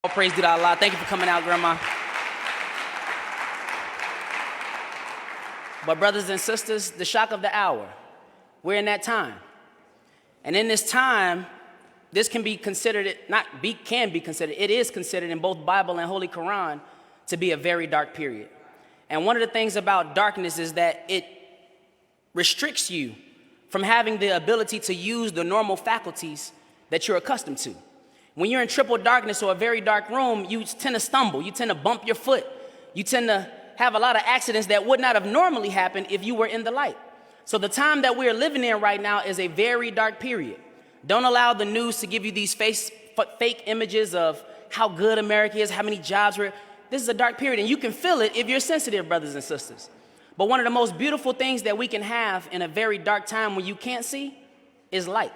All praise to Allah. Thank you for coming out, Grandma. But brothers and sisters, the shock of the hour, we're in that time. And in this time, this can be considered, it is considered in both Bible and Holy Quran to be a very dark period. And one of the things about darkness is that it restricts you from having the ability to use the normal faculties that you're accustomed to. When you're in triple darkness or a very dark room, you tend to stumble, you tend to bump your foot, you tend to have a lot of accidents that would not have normally happened if you were in the light. So the time that we're living in right now is a very dark period. Don't allow the news to give you these fake images of how good America is, how many jobs we're. This is a dark period, and you can feel it if you're sensitive, brothers and sisters. But one of the most beautiful things that we can have in a very dark time when you can't see is light.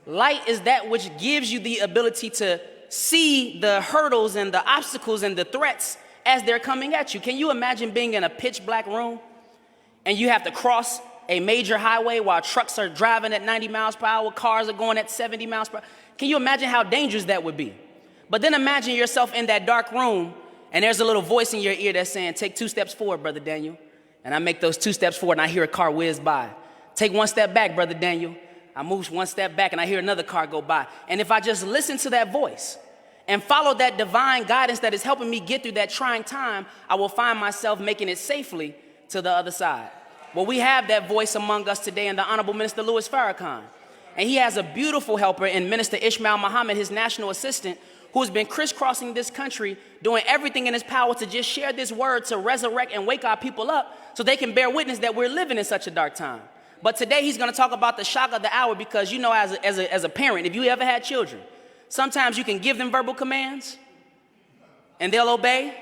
Light is that which gives you the ability to see the hurdles and the obstacles and the threats as they're coming at you. Can you imagine being in a pitch black room and you have to cross a major highway while trucks are driving at 90 miles per hour, cars are going at 70 miles per hour? Can you imagine how dangerous that would be? But then imagine yourself in that dark room and there's a little voice in your ear that's saying, take 2 steps forward, Brother Daniel. And I make those 2 steps forward and I hear a car whiz by. Take 1 step back, Brother Daniel. I move 1 step back and I hear another car go by. And if I just listen to that voice and follow that divine guidance that is helping me get through that trying time, I will find myself making it safely to the other side. Well, we have that voice among us today in the Honorable Minister Louis Farrakhan. And he has a beautiful helper in Minister Ishmael Muhammad, his national assistant, who's been crisscrossing this country, doing everything in his power to just share this word to resurrect and wake our people up so they can bear witness that we're living in such a dark time. But today he's going to talk about the shock of the hour because, you know, as a parent, if you ever had children, sometimes you can give them verbal commands and they'll obey.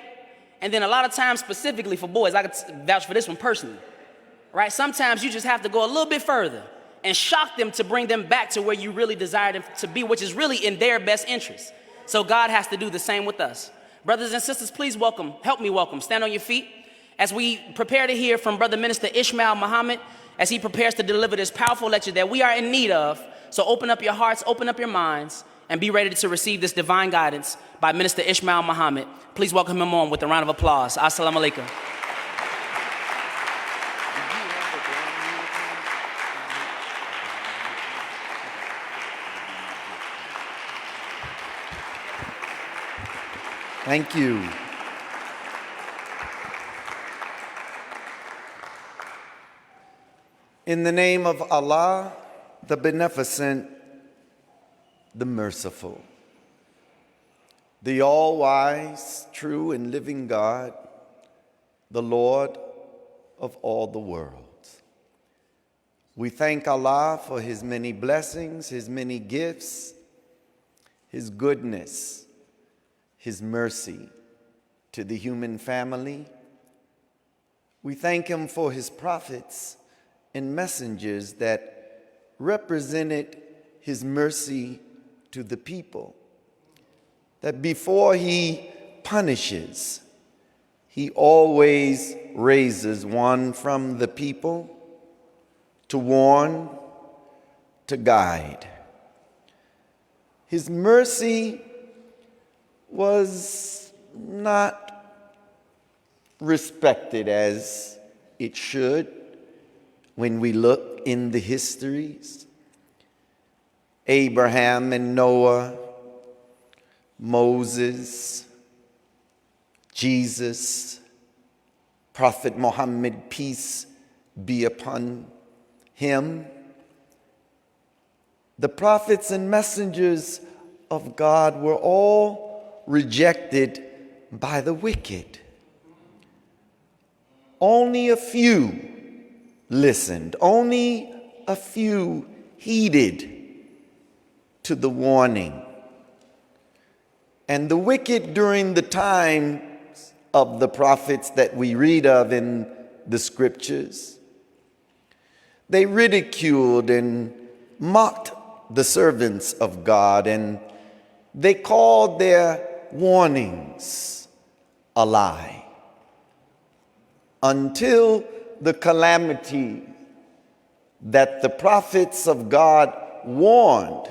And then a lot of times, specifically for boys, I could vouch for this one personally, right? Sometimes you just have to go a little bit further and shock them to bring them back to where you really desire them to be, which is really in their best interest. So God has to do the same with us. Brothers and sisters, please help me welcome, stand on your feet as we prepare to hear from Brother Minister Ishmael Muhammad as he prepares to deliver this powerful lecture that we are in need of. So open up your hearts, open up your minds, and be ready to receive this divine guidance by Minister Ishmael Muhammad. Please welcome him on with a round of applause. Assalamu alaikum. Thank you. In the name of Allah, the Beneficent, the Merciful, the all-wise, true and living God, the Lord of all the worlds. We thank Allah for His many blessings, His many gifts, His goodness, His mercy to the human family. We thank Him for His prophets and messengers that represented His mercy to the people, that before He punishes, He always raises one from the people to warn, to guide. His mercy was not respected as it should when we look in the histories. Abraham and Noah, Moses, Jesus, Prophet Muhammad, peace be upon him. The prophets and messengers of God were all rejected by the wicked. Only a few listened, only a few heeded to the warning. And the wicked during the times of the prophets that we read of in the scriptures, they ridiculed and mocked the servants of God, and they called their warnings a lie, until the calamity that the prophets of God warned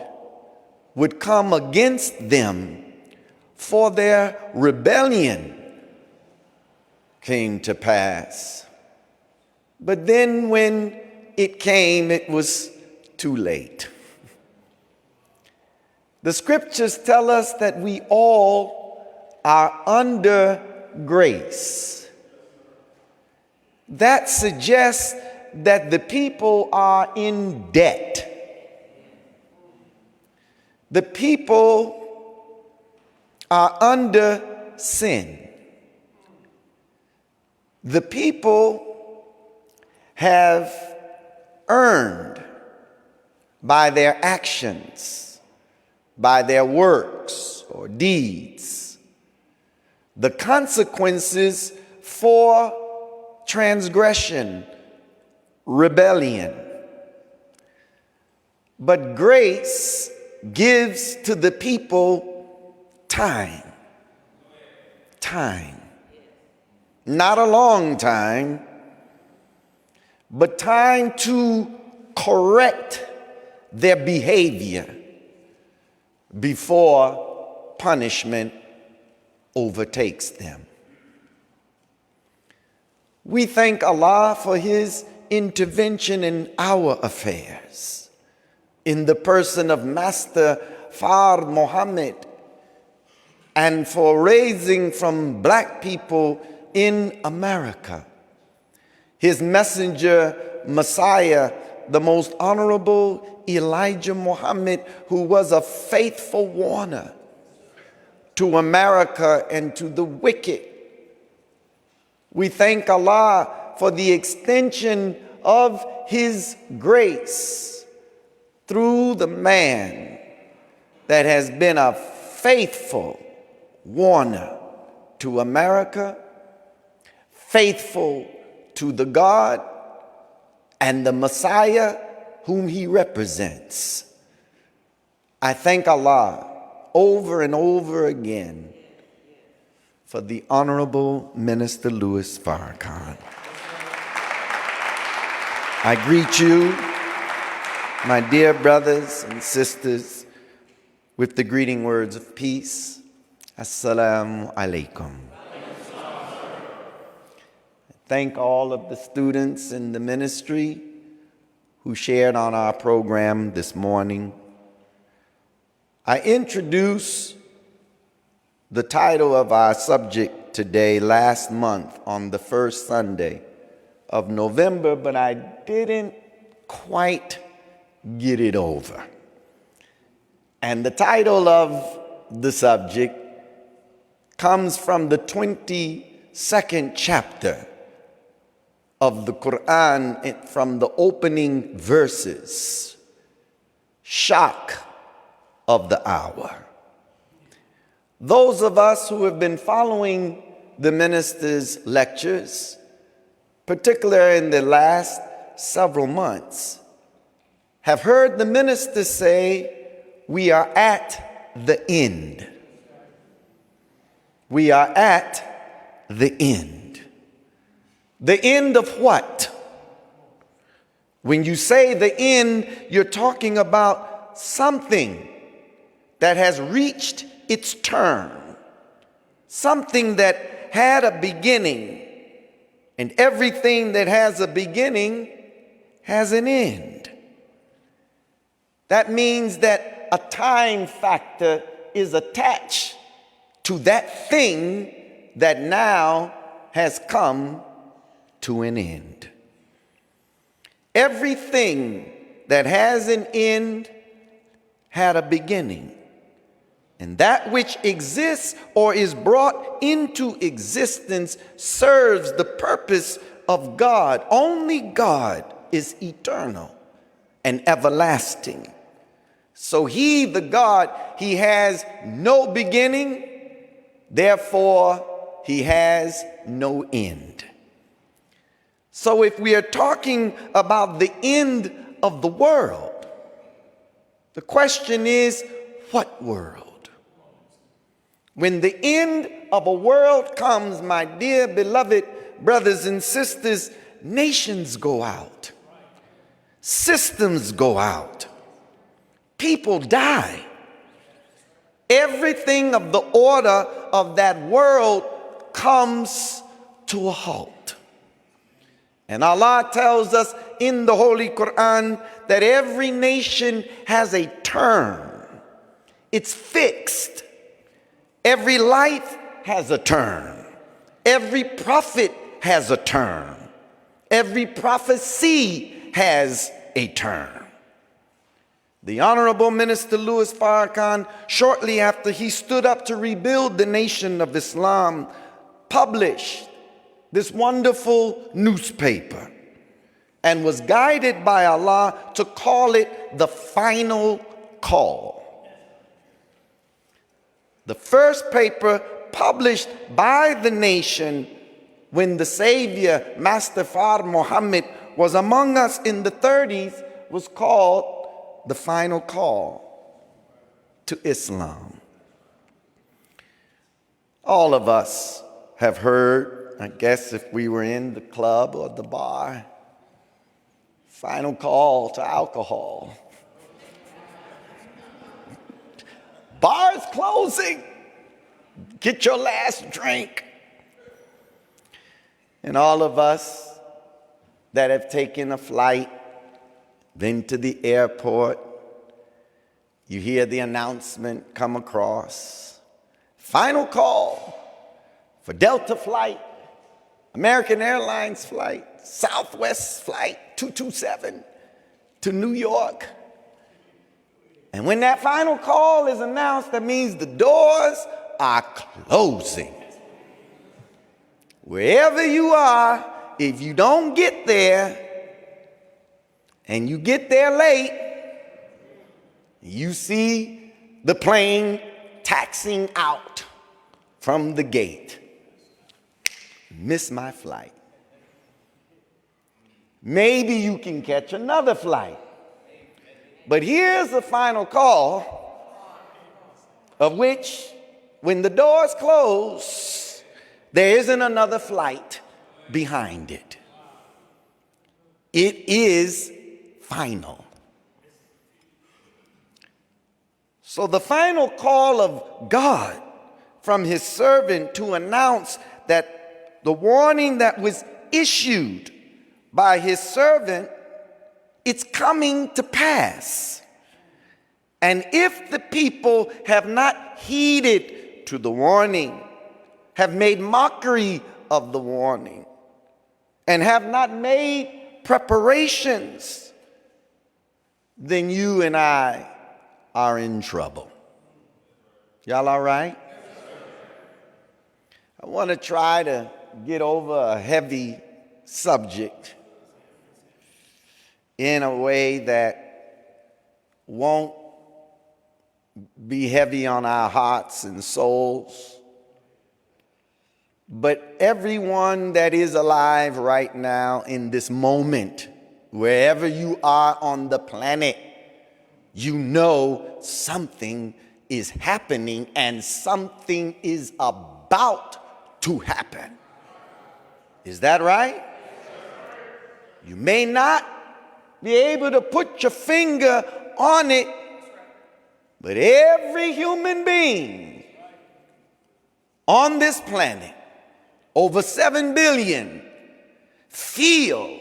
would come against them for their rebellion came to pass. But then when it came, it was too late. The scriptures tell us that we all are under grace. That suggests that the people are in debt. The people are under sin. The people have earned by their actions, by their works or deeds, the consequences for transgression, rebellion. But grace gives to the people time. Time. Not a long time, but time to correct their behavior before punishment overtakes them. We thank Allah for His intervention in our affairs, in the person of Master Fard Muhammad, and for raising from black people in America His messenger, Messiah, the most honorable Elijah Muhammad, who was a faithful warner to America and to the wicked. We thank Allah for the extension of His grace through the man that has been a faithful warner to America, faithful to the God and the Messiah whom He represents. I thank Allah over and over again for the Honorable Minister Louis Farrakhan. I greet you, my dear brothers and sisters, with the greeting words of peace. Assalamu alaikum. Thank all of the students in the ministry who shared on our program this morning. I introduced the title of our subject today last month on the first Sunday of November, but I didn't quite get it over. And the title of the subject comes from the 22nd chapter of the Quran, from the opening verses. Shock of the hour. Those of us who have been following the minister's lectures, particularly in the last several months, have heard the minister say, we are at the end. We are at the end. The end of what? When you say the end, you're talking about something that has reached its term, something that had a beginning, and everything that has a beginning has an end. That means that a time factor is attached to that thing that now has come to an end. Everything that has an end had a beginning. And that which exists or is brought into existence serves the purpose of God. Only God is eternal and everlasting. So He, the God, He has no beginning, therefore He has no end. So if we are talking about the end of the world, the question is, what world? When the end of a world comes, my dear beloved brothers and sisters, nations go out. Systems go out. People die. everything of the order of that world comes to a halt. And Allah tells us in the Holy Quran that every nation has a term. It's fixed. Every life has a term. Every prophet has a term. Every prophecy has a term. The Honorable Minister Louis Farrakhan, shortly after he stood up to rebuild the nation of Islam, published this wonderful newspaper and was guided by Allah to call it the final call. The first paper published by the nation when the Savior, Master Fard Muhammad, was among us in the 30s was called The Final Call to Islam. All of us have heard, I guess if we were in the club or the bar, final call to alcohol. Bars closing. Get your last drink. And all of us that have taken a flight, been to the airport, you hear the announcement come across. Final call for Delta flight, American Airlines flight, Southwest flight 227 to New York. And when that final call is announced, that means the doors are closing. Wherever you are, if you don't get there, and you get there late, you see the plane taxiing out from the gate. Miss my flight. Maybe you can catch another flight. But here's the final call, of which, when the doors close, there isn't another flight behind it. It is final. So the final call of God from his servant to announce that the warning that was issued by his servant, it's coming to pass. And if the people have not heeded to the warning, have made mockery of the warning, and have not made preparations, then you and I are in trouble. Y'all all right? I want to try to get over a heavy subject in a way that won't be heavy on our hearts and souls. But everyone that is alive right now in this moment, wherever you are on the planet, you know something is happening and something is about to happen. Is that right? You may not be able to put your finger on it, but every human being on this planet, over 7 billion, feel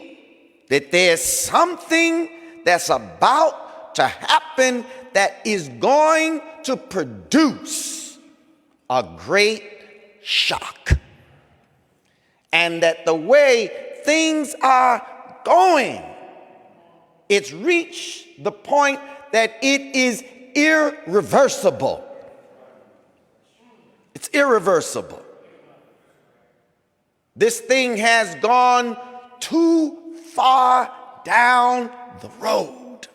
that there's something that's about to happen that is going to produce a great shock. And that the way things are going, it's reached the point that it is irreversible. It's irreversible. This thing has gone too far down the road.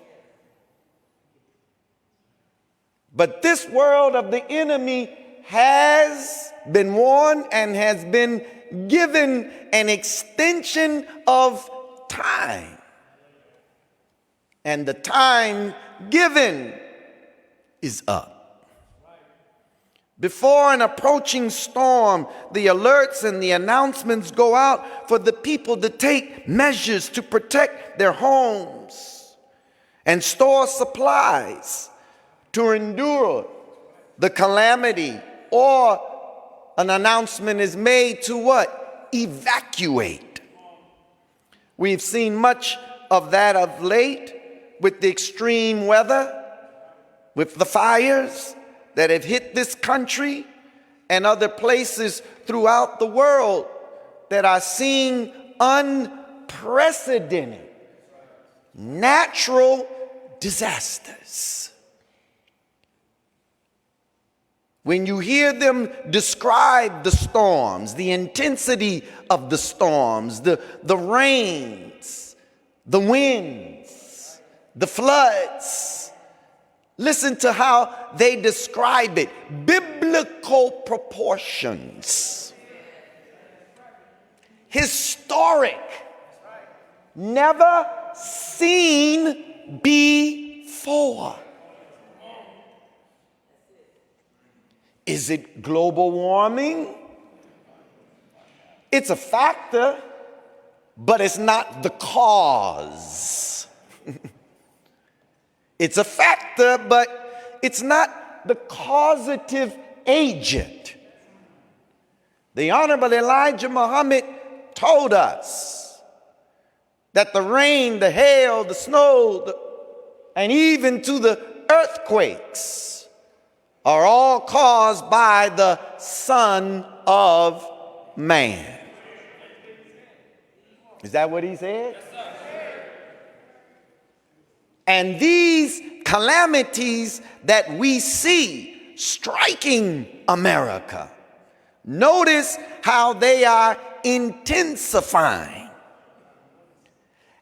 But this world of the enemy has been warned and has been given an extension of time. And the time given is up. Before an approaching storm, the alerts and the announcements go out for the people to take measures to protect their homes and store supplies to endure the calamity, or an announcement is made to what? Evacuate. We've seen much of that of late with the extreme weather, with the fires that have hit this country and other places throughout the world that are seeing unprecedented natural disasters. When you hear them describe the storms, the intensity of the storms, the rains, the winds, the floods, listen to how they describe it. Biblical proportions. Historic. Never seen before. Is it global warming? It's a factor, but it's not the cause. It's a factor, but it's not the causative agent. The Honorable Elijah Muhammad told us that the rain, the hail, the snow, and even to the earthquakes are all caused by the Son of Man. Is that what he said? And these calamities that we see striking America, notice how they are intensifying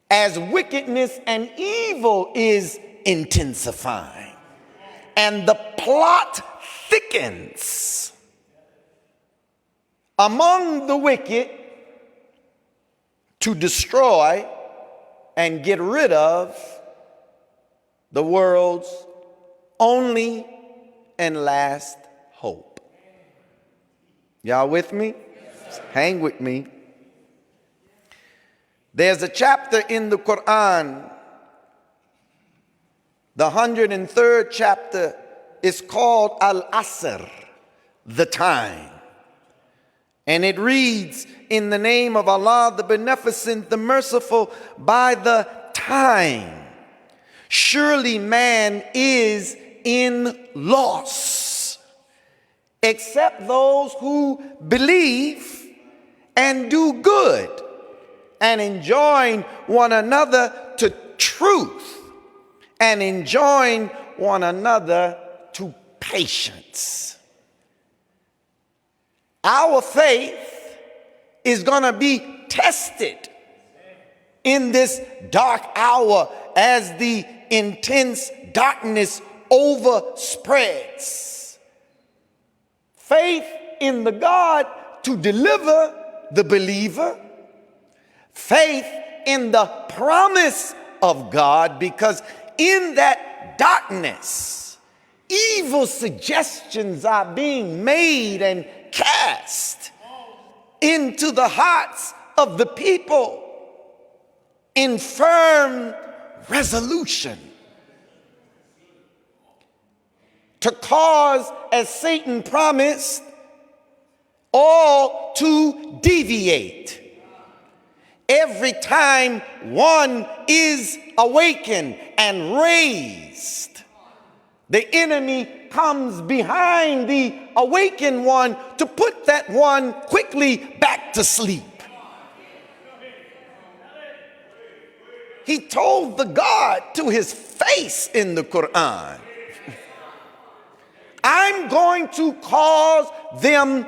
as wickedness and evil is intensifying. And the plot thickens among the wicked to destroy and get rid of the world's only and last hope. Y'all with me? Yes, hang with me. There's a chapter in the Quran, the 103rd chapter, is called Al-Asr, the time. And it reads, in the name of Allah, the Beneficent, the Merciful, by the time. Surely man is in loss, except those who believe and do good and enjoin one another to truth and enjoin one another to patience. Our faith is going to be tested in this dark hour as the intense darkness overspreads. Faith in the God to deliver the believer. Faith in the promise of God, because in that darkness, evil suggestions are being made and cast into the hearts of the people in firm resolution to cause, as Satan promised, all to deviate. Every time one is awakened and raised, the enemy comes behind the awakened one to put that one quickly back to sleep. He told the God to his face in the Quran, I'm going to cause them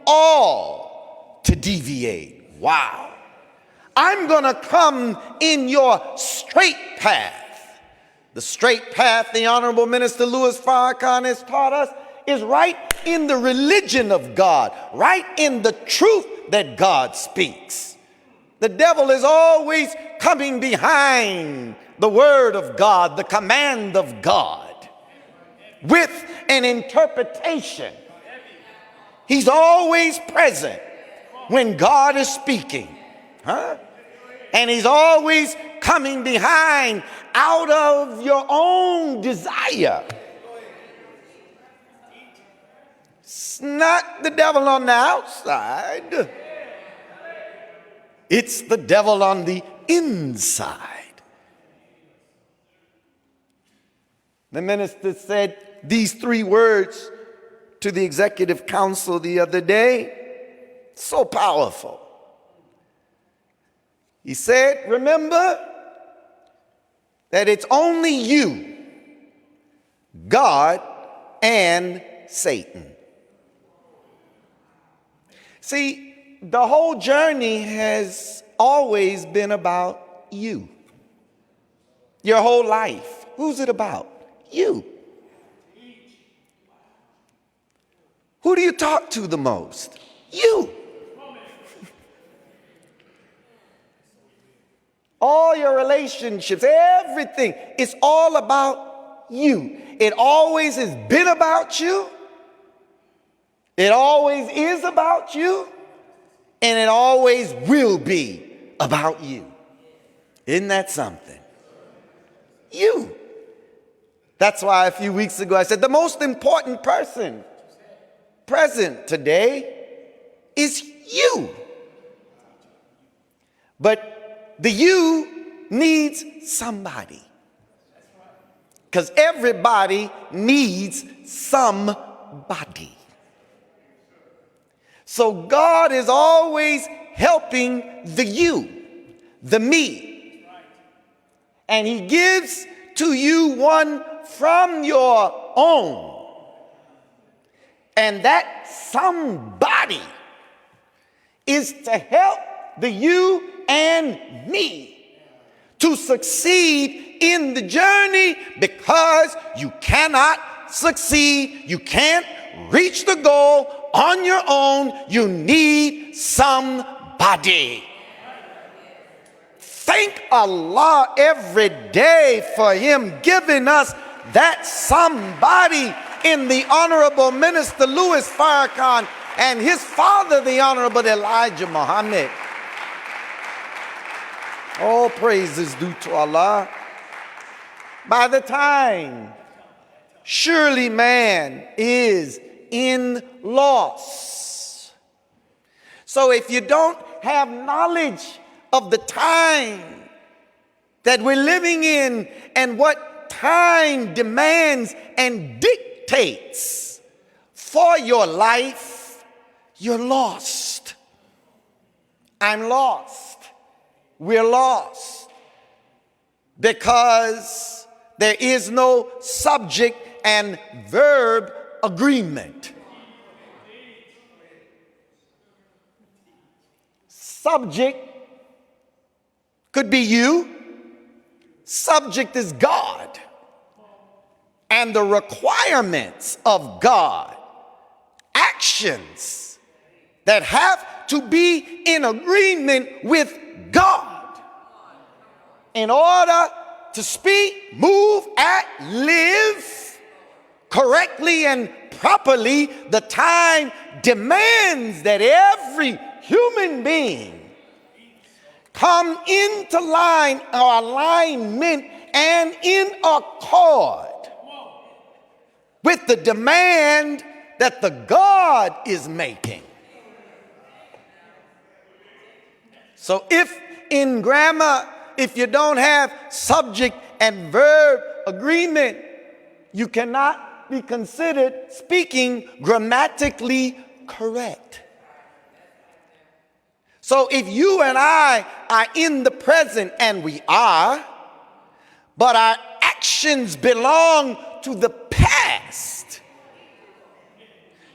all to deviate. Wow. I'm going to come in your straight path. The straight path, the Honorable Minister Louis Farrakhan has taught us, is right in the religion of God, right in the truth that God speaks. The devil is always coming behind the word of God, the command of God, with an interpretation. He's always present when God is speaking. And he's always coming behind out of your own desire It's not the devil on the outside. It's the devil on the inside. The minister said these 3 words to the executive council the other day. So powerful. He said, remember that it's only you, God, and Satan. See, the whole journey has always been about you. Your whole life. Who's it about? You. Who do you talk to the most? You. All your relationships, everything, it's all about you. It always has been about you. It always is about you. And it always will be about you. Isn't that something? You. That's why a few weeks ago I said the most important person present today is you. But the you needs somebody. Because everybody needs somebody. So God is always helping the you, the me. And he gives to you one from your own. And that somebody is to help the you and me to succeed in the journey, because you cannot succeed, you can't reach the goal on your own. You need somebody. Thank Allah every day for him giving us that somebody in the Honorable Minister Louis Farrakhan and his father, the Honorable Elijah Muhammad. All praise is due to Allah. By the time surely man is in loss. So if you don't have knowledge of the time that we're living in and what time demands and dictates for your life, you're lost. I'm lost. We're lost. Because there is no subject and verb agreement. Subject could be you. Subject is God. And the requirements of God, actions that have to be in agreement with God in order to speak, move, act, live correctly and properly. The time demands that every human being come into line or alignment and in accord with the demand that the God is making. So if in grammar, if you don't have subject and verb agreement, you cannot be considered speaking grammatically correct. So if you and I are in the present, and we are, but our actions belong to the past,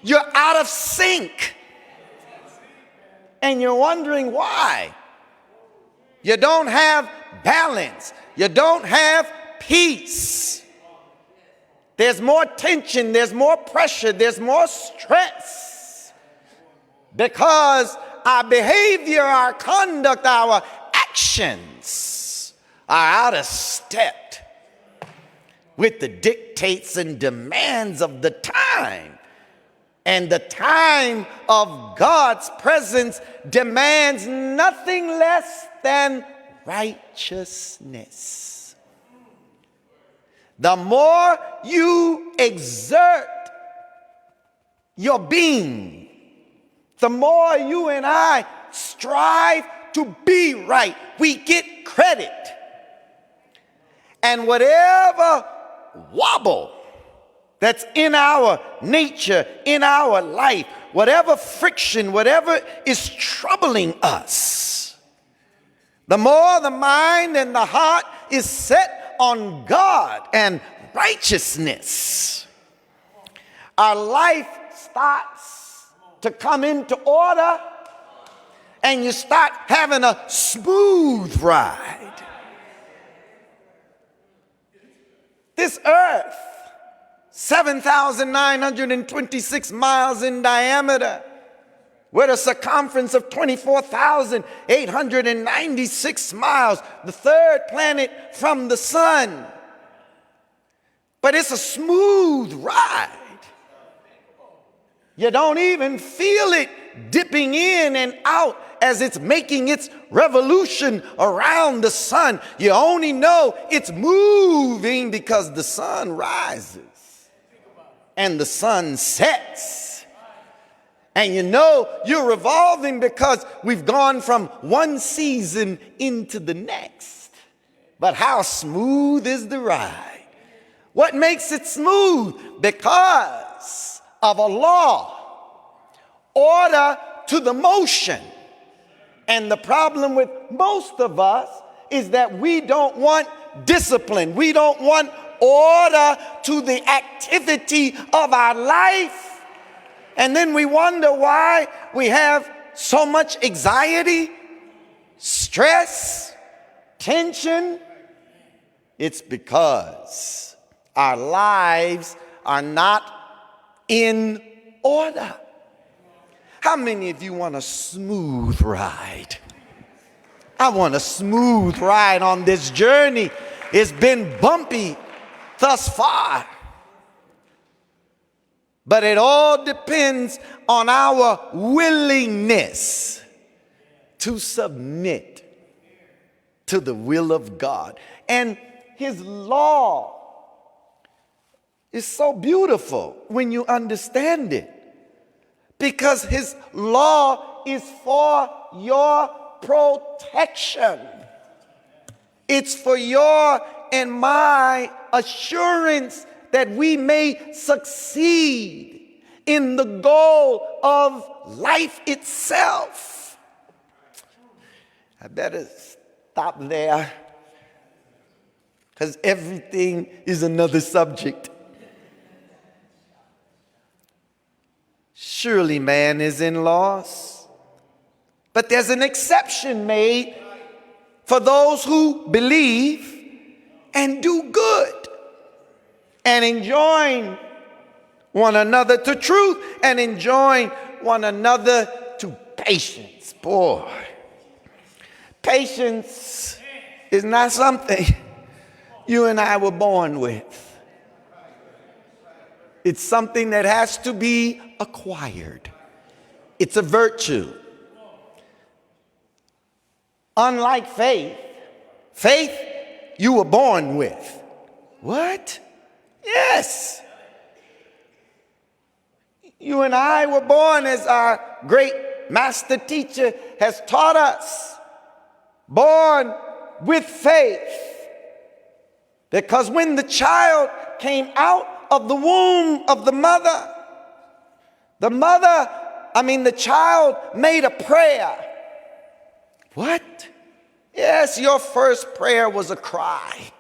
you're out of sync. And you're wondering why. You don't have balance. You don't have peace. There's more tension, there's more pressure, there's more stress. Because our behavior, our conduct, our actions are out of step with the dictates and demands of the time. And the time of God's presence demands nothing less than righteousness. The more you exert your being, the more you and I strive to be right, we get credit. And whatever wobble that's in our nature, in our life, whatever friction, whatever is troubling us, the more the mind and the heart is set on God and righteousness, our life starts to come into order, and you start having a smooth ride. This earth, 7,926 miles in diameter, with a circumference of 24,896 miles, the third planet from the sun. But it's a smooth ride. You don't even feel it dipping in and out as it's making its revolution around the sun. You only know it's moving because the sun rises and the sun sets. And you know you're revolving because we've gone from one season into the next. But how smooth is the ride? What makes it smooth? Because of a law, order to the motion. And the problem with most of us is that we don't want discipline. We don't want order to the activity of our life. And then we wonder why we have so much anxiety, stress, tension. It's because our lives are not in order. How many of you want a smooth ride? I want a smooth ride on this journey. It's been bumpy thus far. But it all depends on our willingness to submit to the will of God. And His law is so beautiful when you understand it, because His law is for your protection. It's for your and my assurance that we may succeed in the goal of life itself. I better stop there, because everything is another subject. Surely man is in loss, but there's an exception made for those who believe and do good, and enjoin one another to truth, and enjoin one another to patience. Boy, patience is not something you and I were born with. It's something that has to be acquired. It's a virtue. Unlike faith, faith you were born with. What? Yes. You and I were born, as our great master teacher has taught us, born with faith. Because when the child came out of the womb of the child made a prayer. What? Yes, your first prayer was a cry.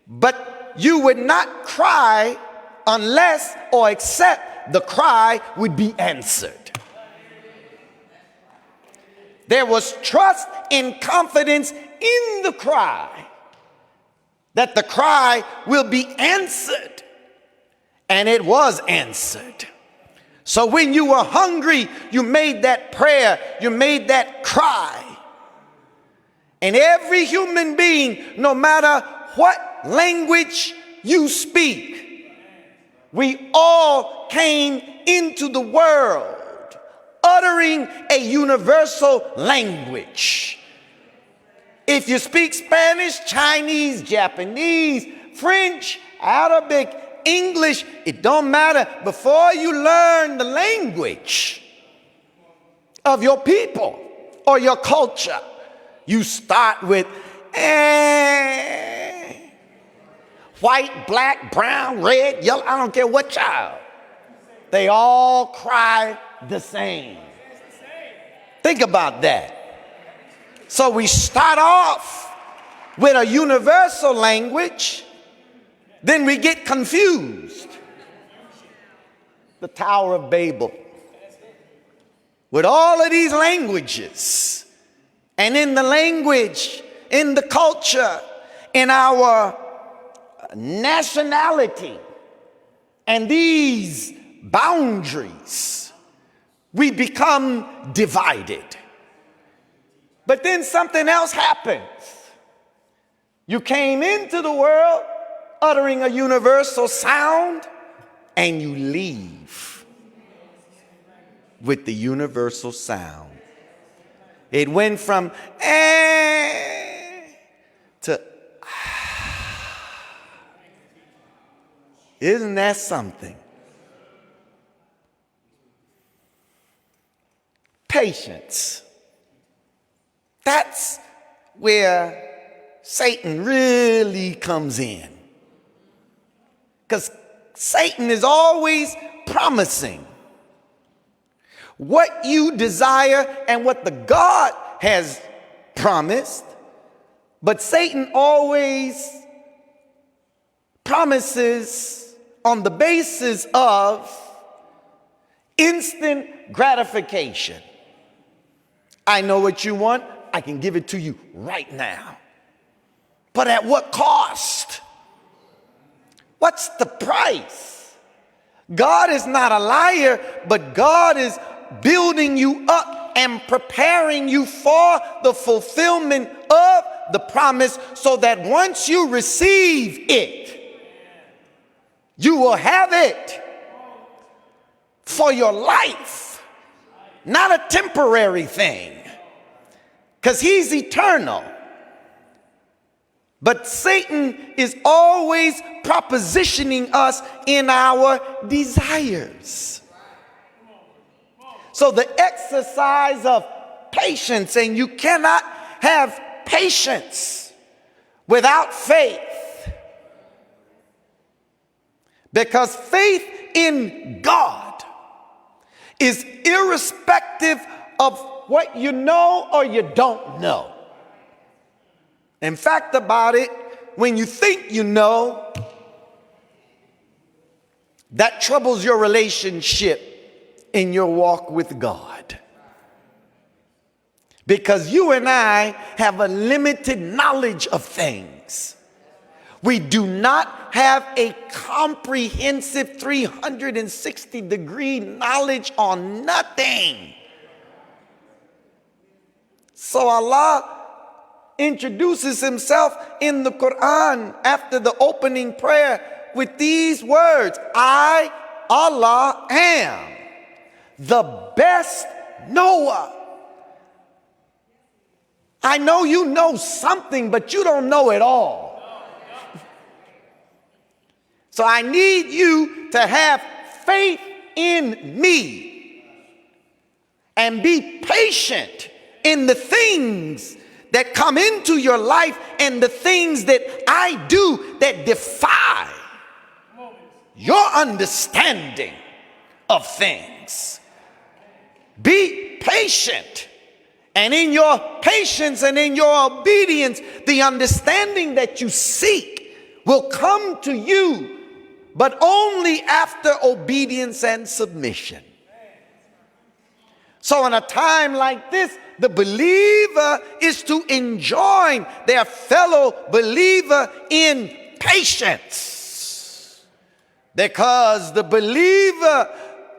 But you would not cry unless or except the cry would be answered. There was trust and confidence in the cry, that the cry will be answered. And it was answered. So when you were hungry, you made that prayer, you made that cry. And every human being, no matter what language you speak, we all came into the world uttering a universal language. If you speak Spanish, Chinese, Japanese, French, Arabic, English, it don't matter. Before you learn the language of your people or your culture, you start with white, black, brown, red, yellow, I don't care what child. They all cry the same. Think about that. So we start off with a universal language, then we get confused. The Tower of Babel. With all of these languages, and in the language, in the culture, in our nationality, and these boundaries, we become divided. But then something else happens. You came into the world uttering a universal sound, and you leave with the universal sound. It went from to Isn't that something? Patience. That's where Satan really comes in. Because Satan is always promising what you desire and what the God has promised. But Satan always promises on the basis of instant gratification. I know what you want. I can give it to you right now. But at what cost? What's the price? God is not a liar, but God is building you up and preparing you for the fulfillment of the promise, so that once you receive it, you will have it for your life, not a temporary thing, because he's eternal. But Satan is always propositioning us in our desires. So the exercise of patience, and you cannot have patience without faith. Because faith in God is irrespective of what you know or you don't know. In fact about it, when you think you know, that troubles your relationship in your walk with God. Because you and I have a limited knowledge of things. We do not have a comprehensive 360-degree knowledge on nothing. So Allah introduces himself in the Quran after the opening prayer with these words: I, Allah, am the best knower. I know you know something, but you don't know it all. So I need you to have faith in me and be patient in the things that come into your life and the things that I do that defy your understanding of things. Be patient. And in your patience and in your obedience, the understanding that you seek will come to you, but only after obedience and submission. So in a time like this, the believer is to enjoin their fellow believer in patience, because the believer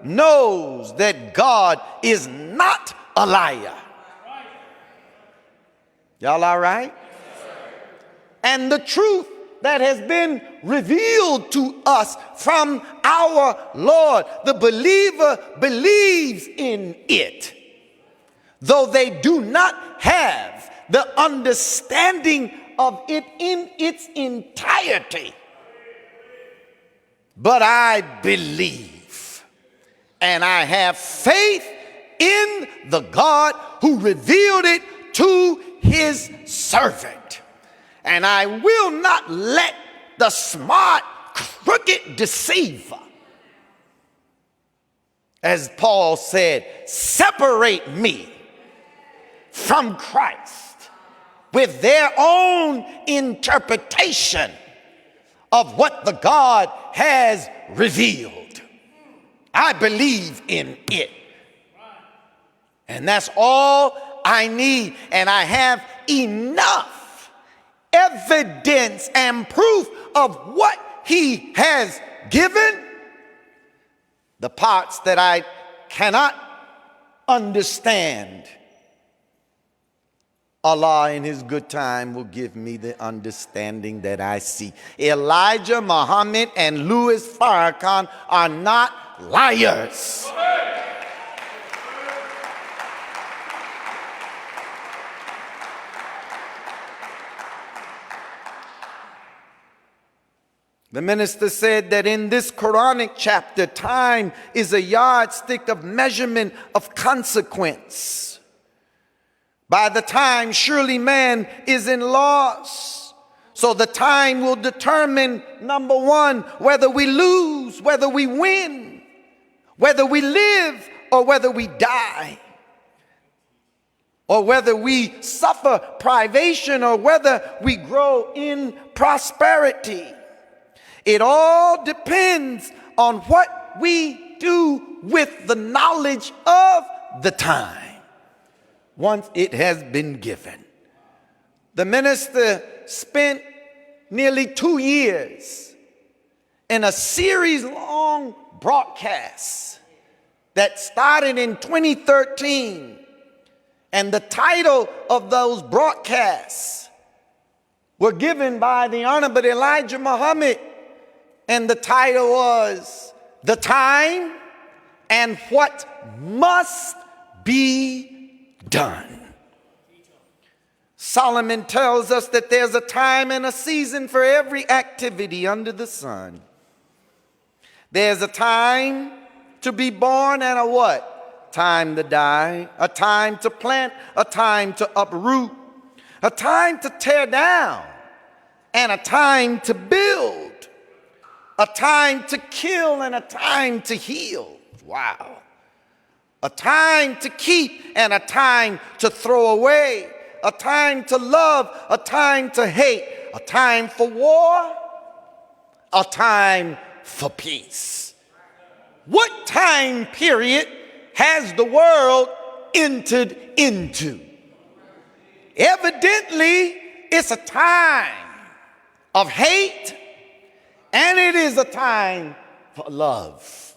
knows that God is not a liar. Y'all all right? And the truth that has been revealed to us from our Lord, the believer believes in it, though they do not have the understanding of it in its entirety. but I believe. And I have faith in the God who revealed it to his servant. And I will not let the smart, crooked deceiver, as Paul said, separate me from Christ with their own interpretation of what the God has revealed. I believe in it. And that's all I need. And I have enough evidence and proof of what he has given. The parts that I cannot understand, Allah in his good time will give me the understanding that I see. Elijah, Muhammad, and Louis Farrakhan are not liars. The minister said that in this Quranic chapter, time is a yardstick of measurement of consequence. By the time, surely man is in loss. So the time will determine, number one, whether we lose, whether we win, whether we live or whether we die, or whether we suffer privation or whether we grow in prosperity. It all depends on what we do with the knowledge of the time once it has been given. The minister spent nearly 2 years in a series-long broadcast that started in 2013. And the title of those broadcasts were given by the Honorable Elijah Muhammad. And the title was The Time and What Must Be Done. Solomon tells us that there's a time and a season for every activity under the sun. There's a time to be born and a what? Time to die. A time to plant, a time to uproot, a time to tear down, and a time to build. A time to kill and a time to heal. Wow. A time to keep and a time to throw away. A time to love, a time to hate. A time for war, a time for peace. What time period has the world entered into? Evidently, it's a time of hate. And it is a time for love.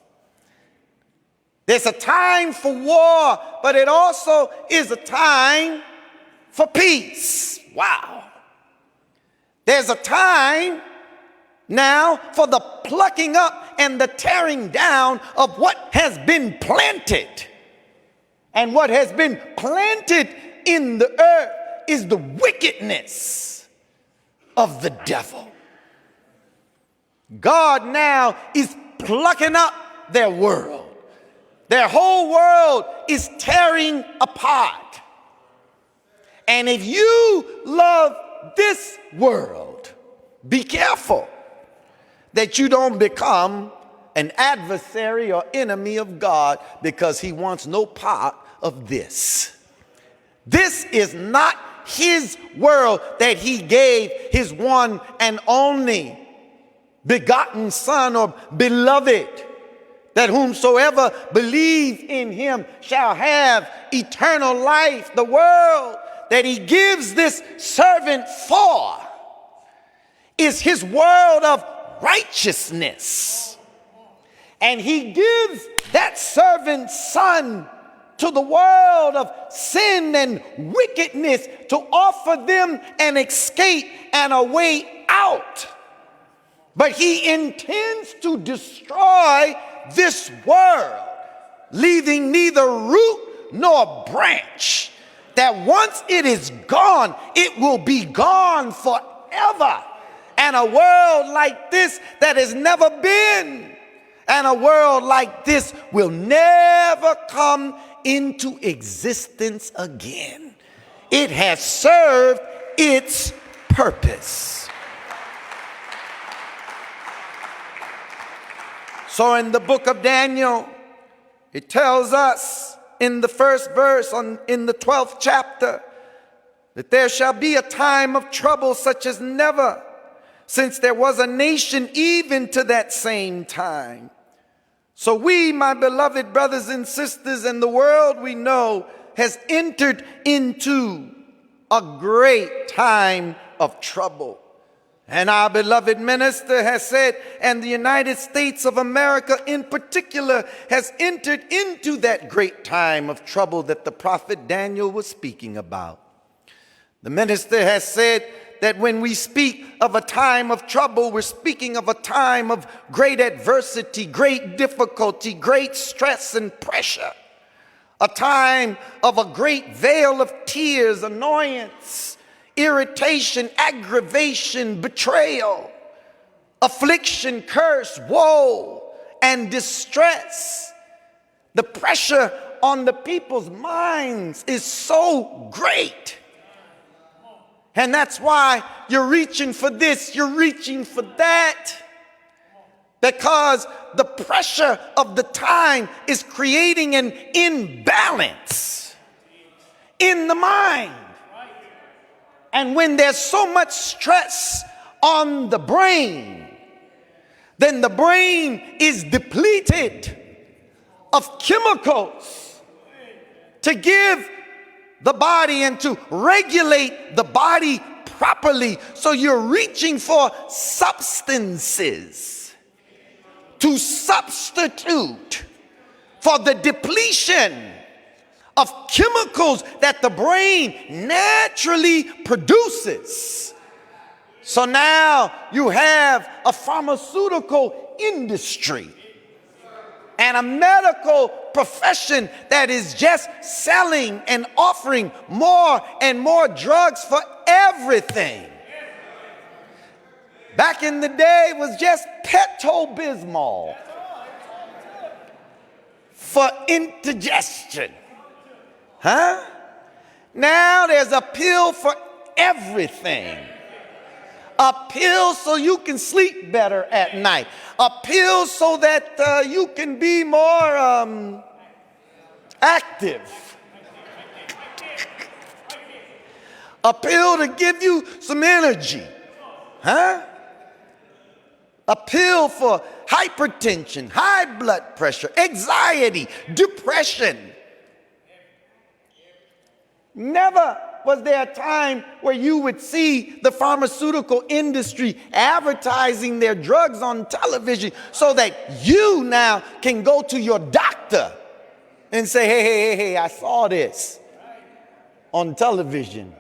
There's a time for war, but it also is a time for peace. Wow. There's a time now for the plucking up and the tearing down of what has been planted. And what has been planted in the earth is the wickedness of the devil. God now is plucking up their world. Their whole world is tearing apart. And if you love this world, be careful that you don't become an adversary or enemy of God, because he wants no part of this. This is not his world that he gave his one and only begotten Son or beloved, that whomsoever believes in him shall have eternal life. The world that he gives this servant for is his world of righteousness. And he gives that servant's son to the world of sin and wickedness to offer them an escape and a way out. But he intends to destroy this world, leaving neither root nor branch. That once it is gone, it will be gone forever. and a world like this that has never been, and a world like this will never come into existence again. It has served its purpose. So in the book of Daniel, it tells us in the first verse in the 12th chapter that there shall be a time of trouble such as never since there was a nation even to that same time. So we, my beloved brothers and sisters, and the world we know has entered into a great time of trouble. And our beloved minister has said, and the United States of America in particular has entered into that great time of trouble that the prophet Daniel was speaking about. The minister has said that when we speak of a time of trouble, we're speaking of a time of great adversity, great difficulty, great stress and pressure. A time of a great veil of tears, annoyance, irritation, aggravation, betrayal, affliction, curse, woe, and distress. The pressure on the people's minds is so great. And that's why you're reaching for this, you're reaching for that. Because the pressure of the time is creating an imbalance in the mind. And when there's so much stress on the brain, then the brain is depleted of chemicals to give the body and to regulate the body properly. So you're reaching for substances to substitute for the depletion of chemicals that the brain naturally produces. So now you have a pharmaceutical industry and a medical profession that is just selling and offering more and more drugs for everything. Back in the day, it was just Pepto-Bismol for indigestion. Huh? Now there's a pill for everything. A pill so you can sleep better at night. A pill so that you can be more active. A pill to give you some energy. Huh? A pill for hypertension, high blood pressure, anxiety, depression. Never was there a time where you would see the pharmaceutical industry advertising their drugs on television so that you now can go to your doctor and say, hey, I saw this on television.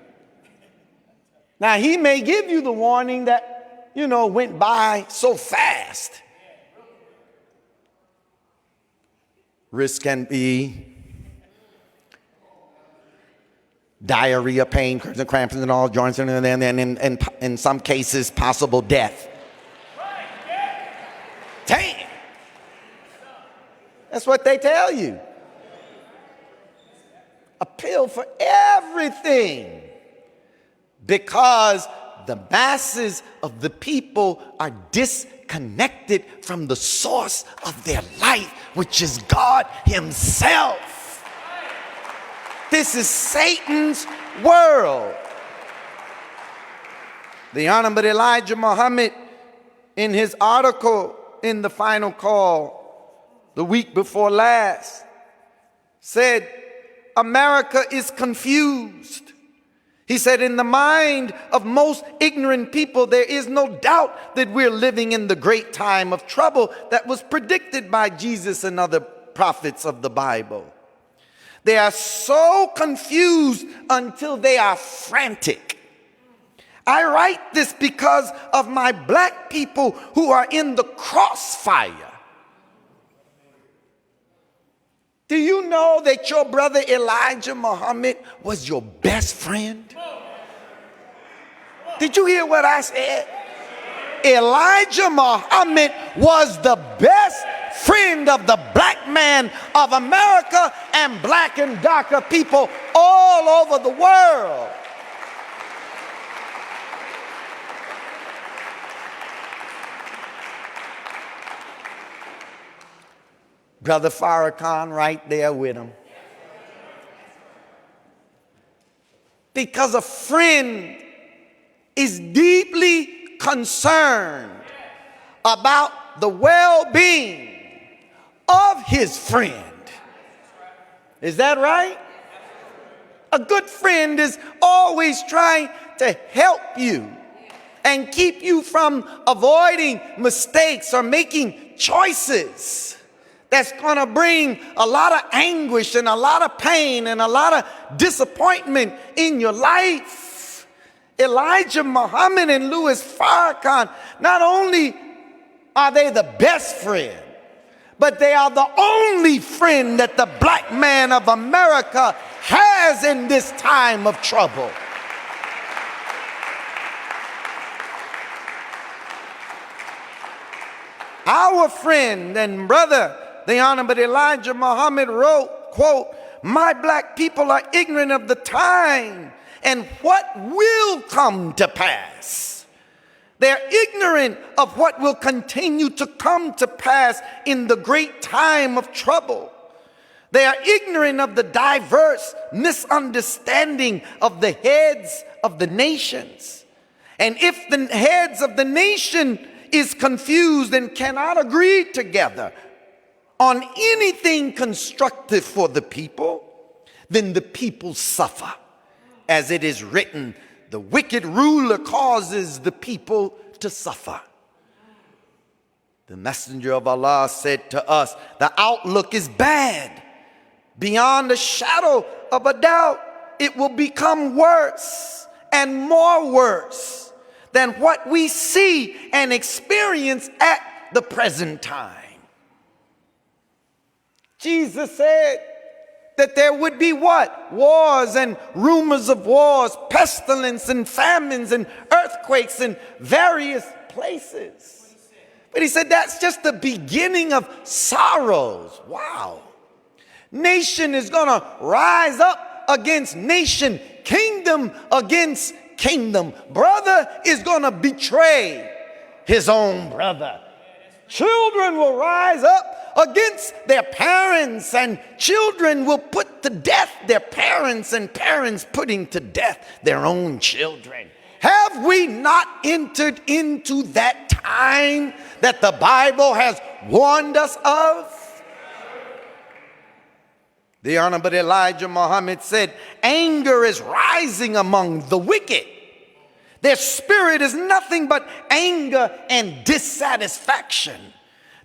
Now, he may give you the warning that, went by so fast. Risk can be diarrhea, pain, cramps in all joints, and in some cases, possible death. Damn. That's what they tell you. A pill for everything. Because the masses of the people are disconnected from the source of their life, which is God Himself. This is Satan's world. The Honorable Elijah Muhammad, in his article in the Final Call the week before last, said, America is confused. He said, in the mind of most ignorant people, there is no doubt that we're living in the great time of trouble that was predicted by Jesus and other prophets of the Bible. They are so confused until they are frantic. I write this because of my black people who are in the crossfire. Do you know that your brother Elijah Muhammad was your best friend? Did you hear what I said? Elijah Muhammad was the best friend of the black man of America and black and darker people all over the world. Brother Farrakhan right there with him. Because a friend is deeply concerned about the well-being of his friend. Is that right? A good friend is always trying to help you and keep you from avoiding mistakes or making choices that's going to bring a lot of anguish and a lot of pain and a lot of disappointment in your life. Elijah Muhammad and Louis Farrakhan, not only are they the best friend, but they are the only friend that the black man of America has in this time of trouble. Our friend and brother, the Honorable Elijah Muhammad, wrote, quote, "My black people are ignorant of the time and what will come to pass. They're ignorant of what will continue to come to pass in the great time of trouble. They are ignorant of the diverse misunderstanding of the heads of the nations. And if the heads of the nation is confused and cannot agree together on anything constructive for the people, then the people suffer. As it is written, the wicked ruler causes the people to suffer." The messenger of Allah said to us, the outlook is bad. Beyond a shadow of a doubt, it will become worse and more worse than what we see and experience at the present time. Jesus said that there would be what? Wars and rumors of wars, pestilence and famines and earthquakes in various places. But he said that's just the beginning of sorrows. Wow. Nation is going to rise up against nation, kingdom against kingdom. Brother is going to betray his own brother. Children will rise up against their parents, and children will put to death their parents, and parents putting to death their own children. Have we not entered into that time that the Bible has warned us of? The Honorable Elijah Muhammad said, anger is rising among the wicked. Their spirit is nothing but anger and dissatisfaction.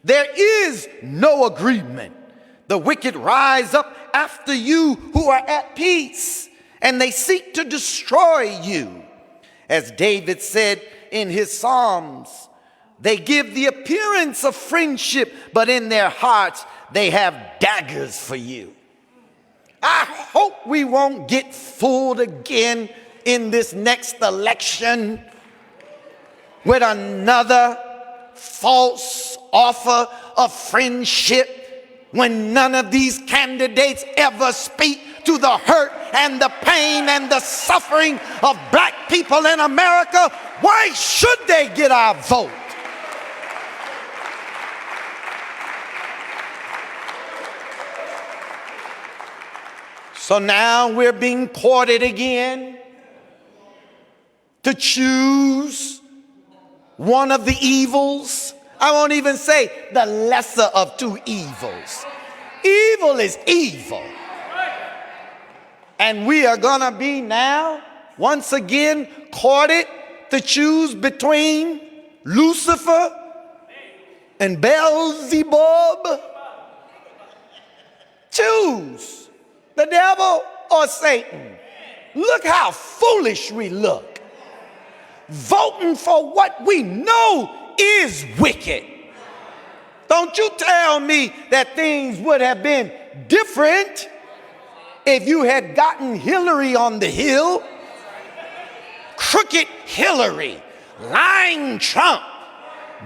There is no agreement. The wicked rise up after you who are at peace, and they seek to destroy you. As David said in his Psalms, they give the appearance of friendship, but in their hearts they have daggers for you. I hope we won't get fooled again in this next election with another false offer of friendship when none of these candidates ever speak to the hurt and the pain and the suffering of black people in America. Why should they get our vote? So now we're being courted again to choose one of the evils. I won't even say the lesser of two evils. Evil is evil. And we are going to be now, once again, courted to choose between Lucifer and Beelzebub. Choose the devil or Satan. Look how foolish we look, voting for what we know is wicked. Don't you tell me that things would have been different if you had gotten Hillary on the Hill. Crooked Hillary, lying Trump,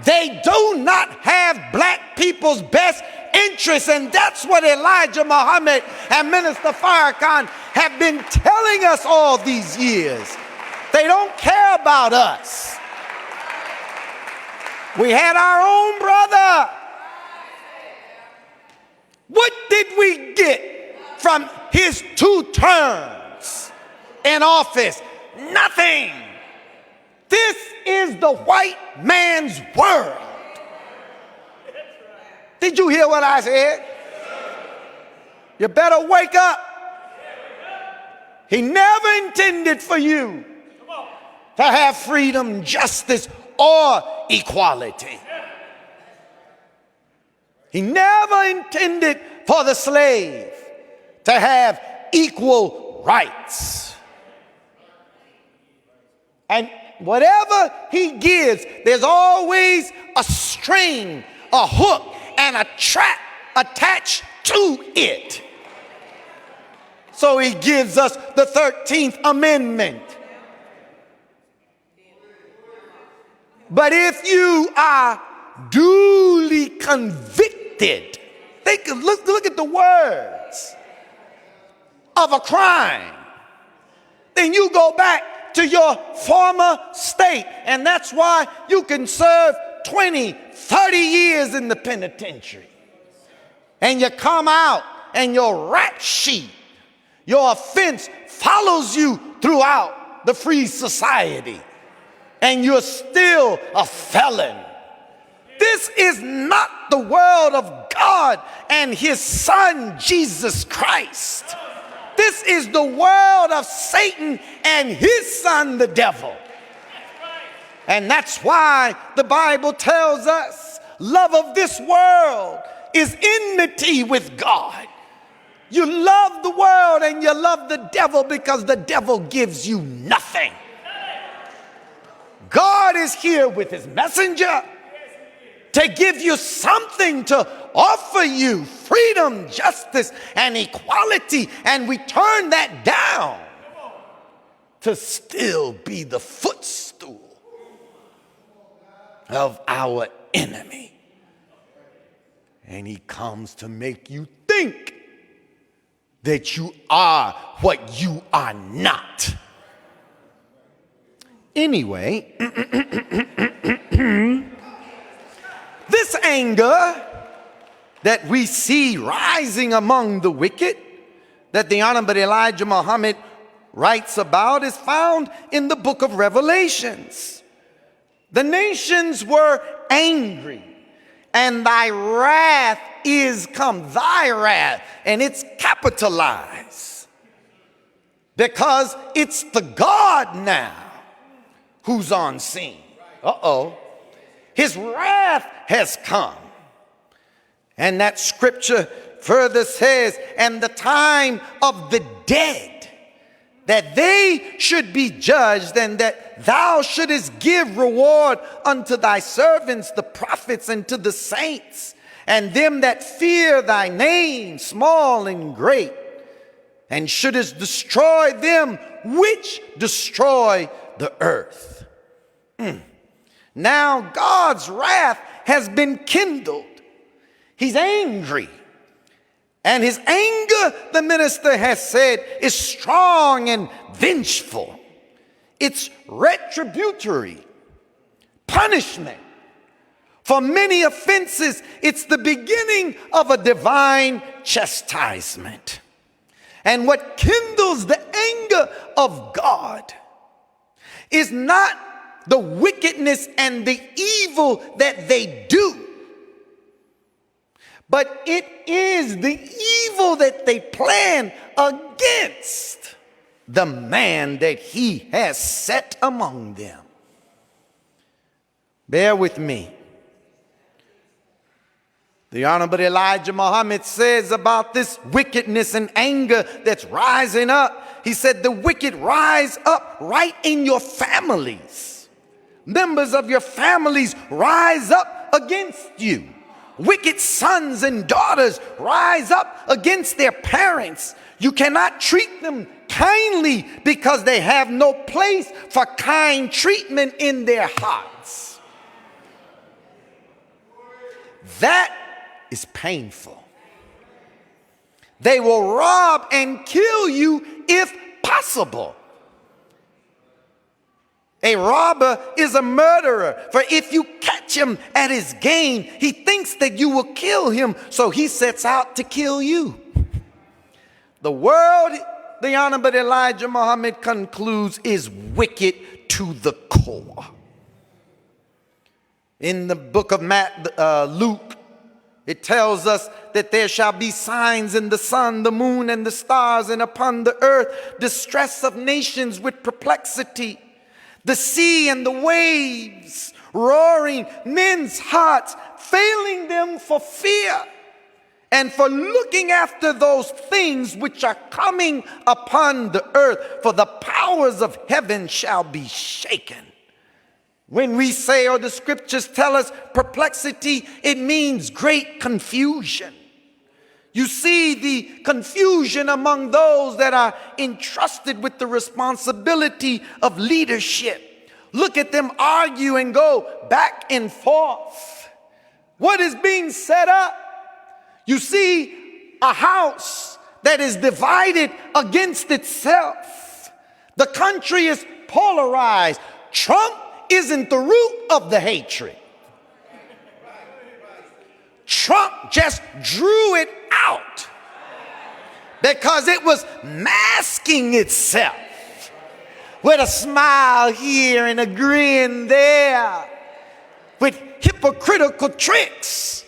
They do not have black people's best interests, and that's what Elijah Muhammad and Minister Farrakhan have been telling us all these years. They don't care about us. We had our own brother. What did we get from his 2 terms in office? Nothing. This is the white man's world. Did you hear what I said? You better wake up. He never intended for you to have freedom, justice, or equality. He never intended for the slave to have equal rights. And whatever he gives, there's always a string, a hook, and a trap attached to it. So he gives us the 13th Amendment. But if you are duly convicted, look at the words of a crime, then you go back to your former state. And that's why you can serve 20, 30 years in the penitentiary. And you come out and your rap sheet, your offense follows you throughout the free society. And you're still a felon. This is not the world of God and his son, Jesus Christ. This is the world of Satan and his son, the devil. And that's why the Bible tells us love of this world is enmity with God. You love the world and you love the devil because the devil gives you nothing. God is here with his messenger to give you something, to offer you freedom, justice, and equality, and we turn that down to still be the footstool of our enemy. And he comes to make you think that you are what you are not. Anyway, this anger that we see rising among the wicked, that the Honorable Elijah Muhammad writes about, is found in the book of Revelations. The nations were angry, and thy wrath is come, thy wrath, and it's capitalized because it's the God now who's on scene. His wrath has come. And that scripture further says, and the time of the dead, that they should be judged, and that thou shouldest give reward unto thy servants, the prophets, and to the saints, and them that fear thy name, small and great, and shouldest destroy them which destroy the earth. Now God's wrath has been kindled. He's angry. And his anger, the minister has said, is strong and vengeful. It's retributory, punishment. For many offenses, it's the beginning of a divine chastisement. And what kindles the anger of God is not the wickedness and the evil that they do, but it is the evil that they plan against the man that he has set among them. Bear with me. The Honorable Elijah Muhammad says about this wickedness and anger that's rising up, he said the wicked rise up right in your families. Members of your families rise up against you. Wicked sons and daughters rise up against their parents. You cannot treat them kindly because they have no place for kind treatment in their hearts. That is painful. They will rob and kill you if possible. A robber is a murderer, for if you catch him at his game, he thinks that you will kill him, so he sets out to kill you. The world, the Honorable Elijah Muhammad concludes, is wicked to the core. In the book of Luke, it tells us that there shall be signs in the sun, the moon, and the stars, and upon the earth distress of nations with perplexity, the sea and the waves roaring, men's hearts failing them for fear and for looking after those things which are coming upon the earth, for the powers of heaven shall be shaken. When we say, or the scriptures tell us, perplexity, it means great confusion. You see the confusion among those that are entrusted with the responsibility of leadership. Look at them argue and go back and forth. What is being set up? You see a house that is divided against itself. The country is polarized. Trump isn't the root of the hatred. Trump just drew it out because it was masking itself with a smile here and a grin there, with hypocritical tricks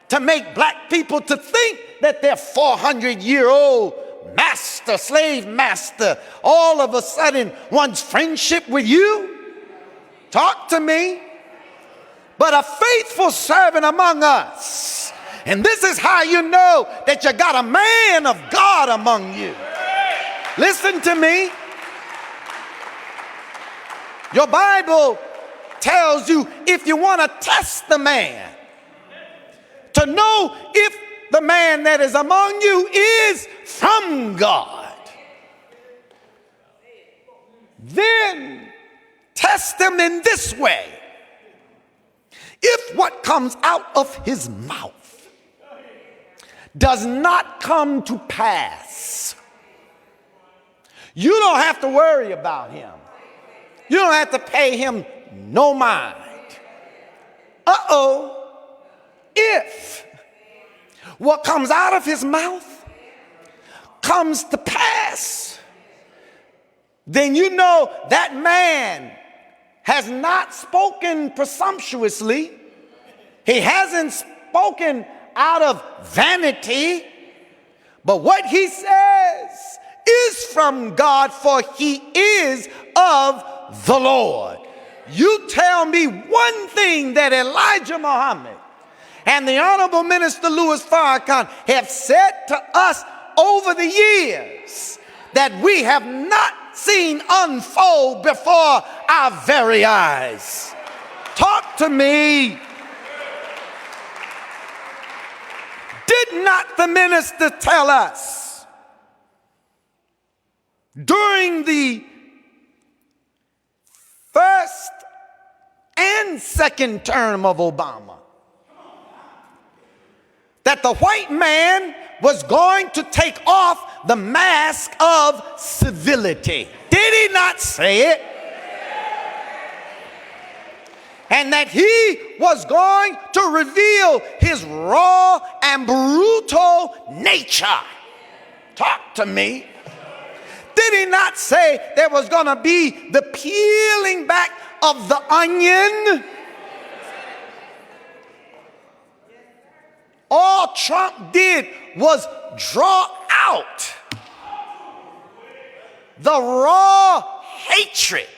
to make black people to think that their 400-year-old master, slave master, all of a sudden wants friendship with you. Talk to me. But a faithful servant among us. And this is how you know that you got a man of God among you. Listen to me. Your Bible tells you, if you want to test the man, to know if the man that is among you is from God, then test him in this way. If what comes out of his mouth does not come to pass, you don't have to worry about him. You don't have to pay him no mind. If what comes out of his mouth comes to pass, then you know that man has not spoken presumptuously. He hasn't spoken out of vanity, but what he says is from God, for he is of the Lord. You tell me one thing that Elijah Muhammad and the Honorable Minister Louis Farrakhan have said to us over the years that we have not seen unfold before our very eyes. Talk to me. Did not the minister tell us during the first and second term of Obama that the white man was going to take off the mask of civility? Did he not say it? And that he was going to reveal his raw and brutal nature. Talk to me. Did he not say there was going to be the peeling back of the onion? All Trump did was draw out the raw hatred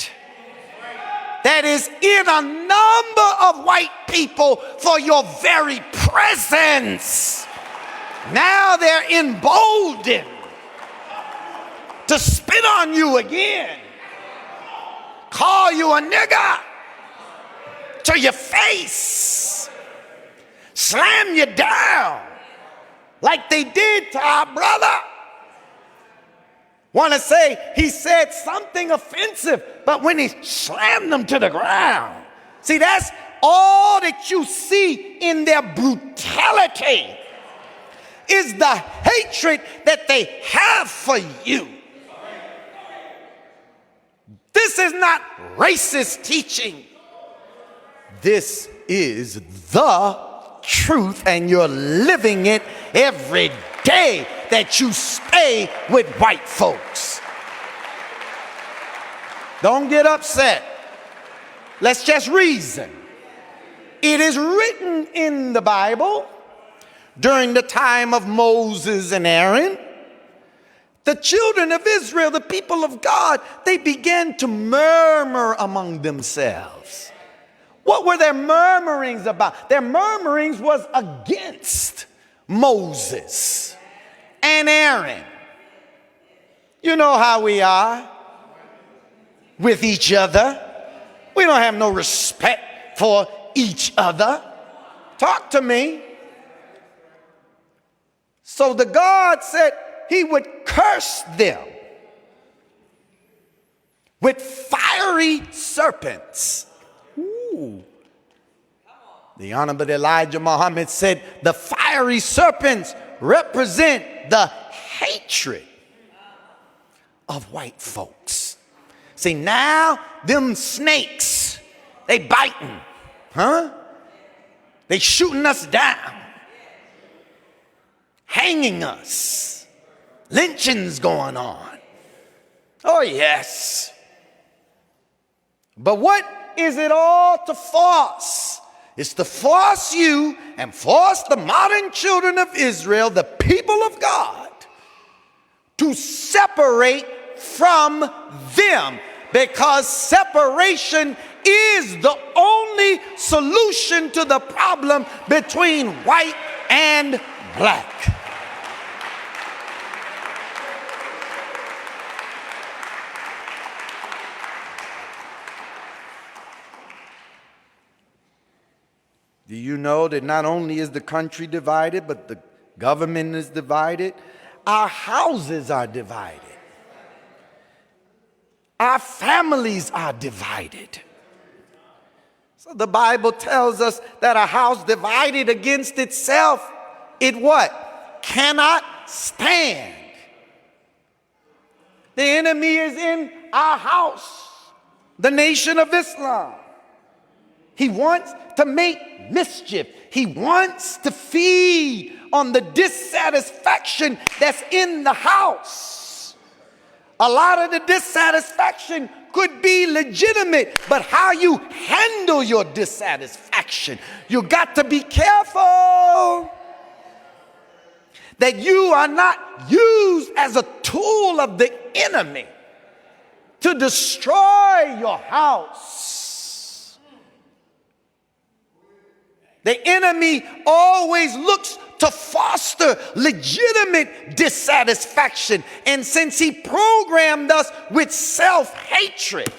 that is in a number of white people for your very presence. Now they're emboldened to spit on you again, call you a nigger to your face, slam you down like they did to our brother. Want to say he said something offensive, but when he slammed them to the ground, see, that's all that you see in their brutality is the hatred that they have for you. This is not racist teaching. This is the truth, and you're living it every day that you stay with white folks. Don't get upset. Let's just reason. It is written in the Bible during the time of Moses and Aaron. The children of Israel, the people of God, they began to murmur among themselves. What were their murmurings about? Their murmurings was against Moses and Aaron. You know how we are with each other. We don't have no respect for each other. Talk to me. So the God said he would curse them with fiery serpents. Ooh. The Honorable Elijah Muhammad said the fiery serpents represent the hatred of white folks. See, now them snakes, they biting, huh? They shooting us down, hanging us, lynchings going on. Oh yes. But what is it all to force? It's to force you and force the modern children of Israel, the people of God, to separate from them, because separation is the only solution to the problem between white and black. Do you know that not only is the country divided, but the government is divided? Our houses are divided. Our families are divided. So the Bible tells us that a house divided against itself, it what? Cannot stand. The enemy is in our house, the Nation of Islam. He wants to make mischief. He wants to feed on the dissatisfaction that's in the house. A lot of the dissatisfaction could be legitimate, but how you handle your dissatisfaction, you got to be careful that you are not used as a tool of the enemy to destroy your house. The enemy always looks to foster legitimate dissatisfaction. And since he programmed us with self-hatred,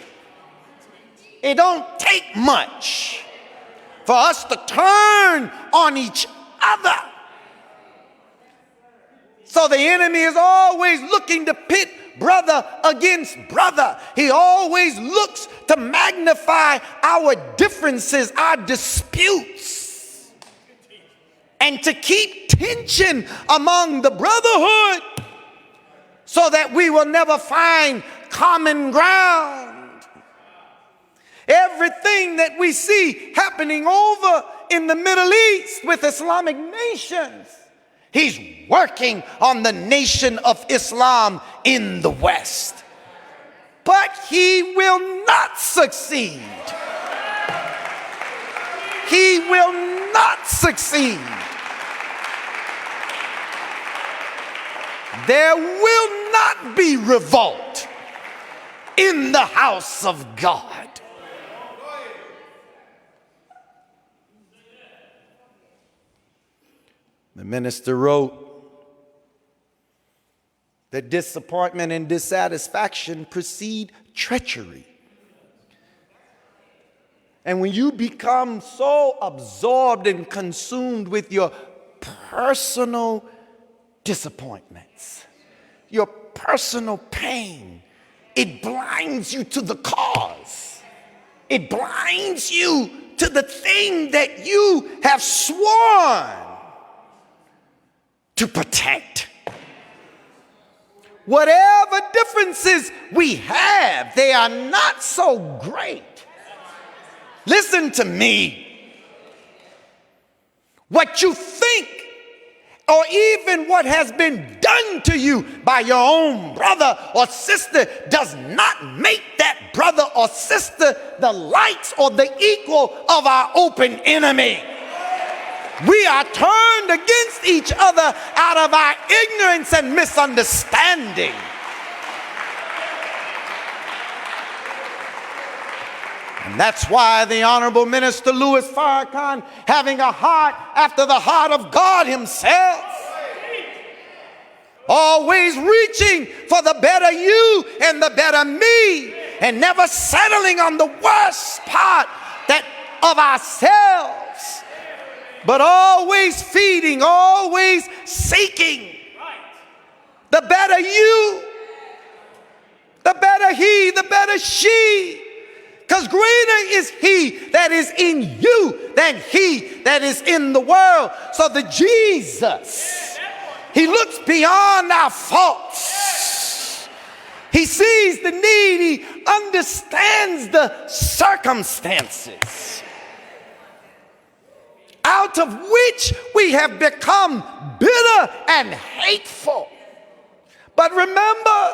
it don't take much for us to turn on each other. So the enemy is always looking to pit brother against brother. He always looks to magnify our differences, our disputes, and to keep tension among the brotherhood so that we will never find common ground. Everything that we see happening over in the Middle East with Islamic nations, he's working on the Nation of Islam in the West. But he will not succeed. He will not succeed. There will not be revolt in the house of God. The minister wrote that disappointment and dissatisfaction precede treachery. And when you become so absorbed and consumed with your personal disappointments, your personal pain, it blinds you to the cause. It blinds you to the thing that you have sworn to protect. Whatever differences we have, they are not so great. Listen to me. What you think, or even what has been done to you by your own brother or sister, does not make that brother or sister the likes or the equal of our open enemy. We are turned against each other out of our ignorance and misunderstanding. And that's why the Honorable Minister Louis Farrakhan, having a heart after the heart of God himself, always reaching for the better you and the better me, and never settling on the worst part of ourselves, but always feeding, always seeking the better you, the better he, the better she. Because greater is he that is in you than he that is in the world. So the Jesus, he looks beyond our faults. He sees the need. He understands the circumstances out of which we have become bitter and hateful. But remember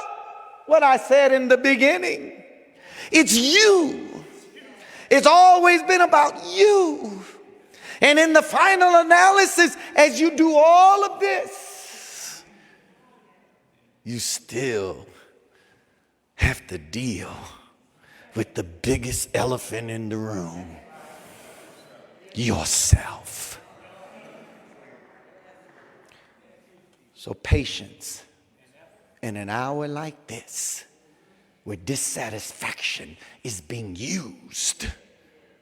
what I said in the beginning. It's you. It's always been about you. And in the final analysis, as you do all of this, you still have to deal with the biggest elephant in the room, yourself. So patience in an hour like this, where dissatisfaction is being used,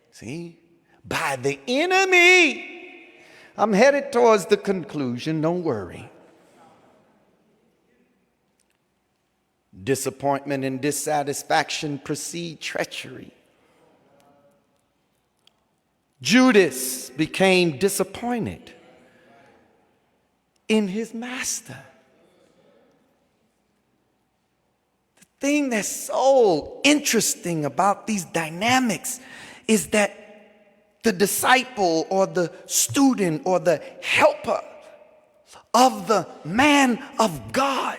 see, by the enemy. I'm headed towards the conclusion, don't worry. Disappointment and dissatisfaction precede treachery. Judas became disappointed in his master. Thing that's so interesting about these dynamics is that the disciple or the student or the helper of the man of God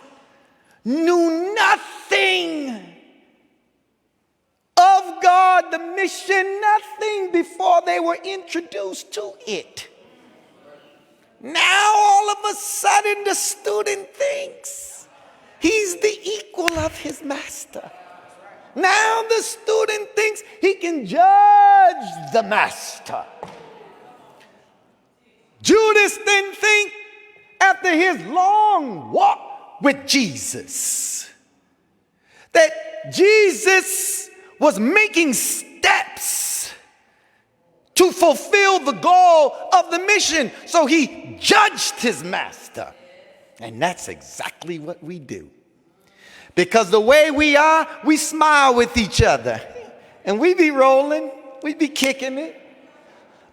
knew nothing of God, the mission, nothing before they were introduced to it. Now all of a sudden the student thinks he's the equal of his master. Now the student thinks he can judge the master. Judas didn't think, after his long walk with Jesus, that Jesus was making steps to fulfill the goal of the mission. So he judged his master. And that's exactly what we do. Because the way we are, we smile with each other. And we be rolling, we be kicking it.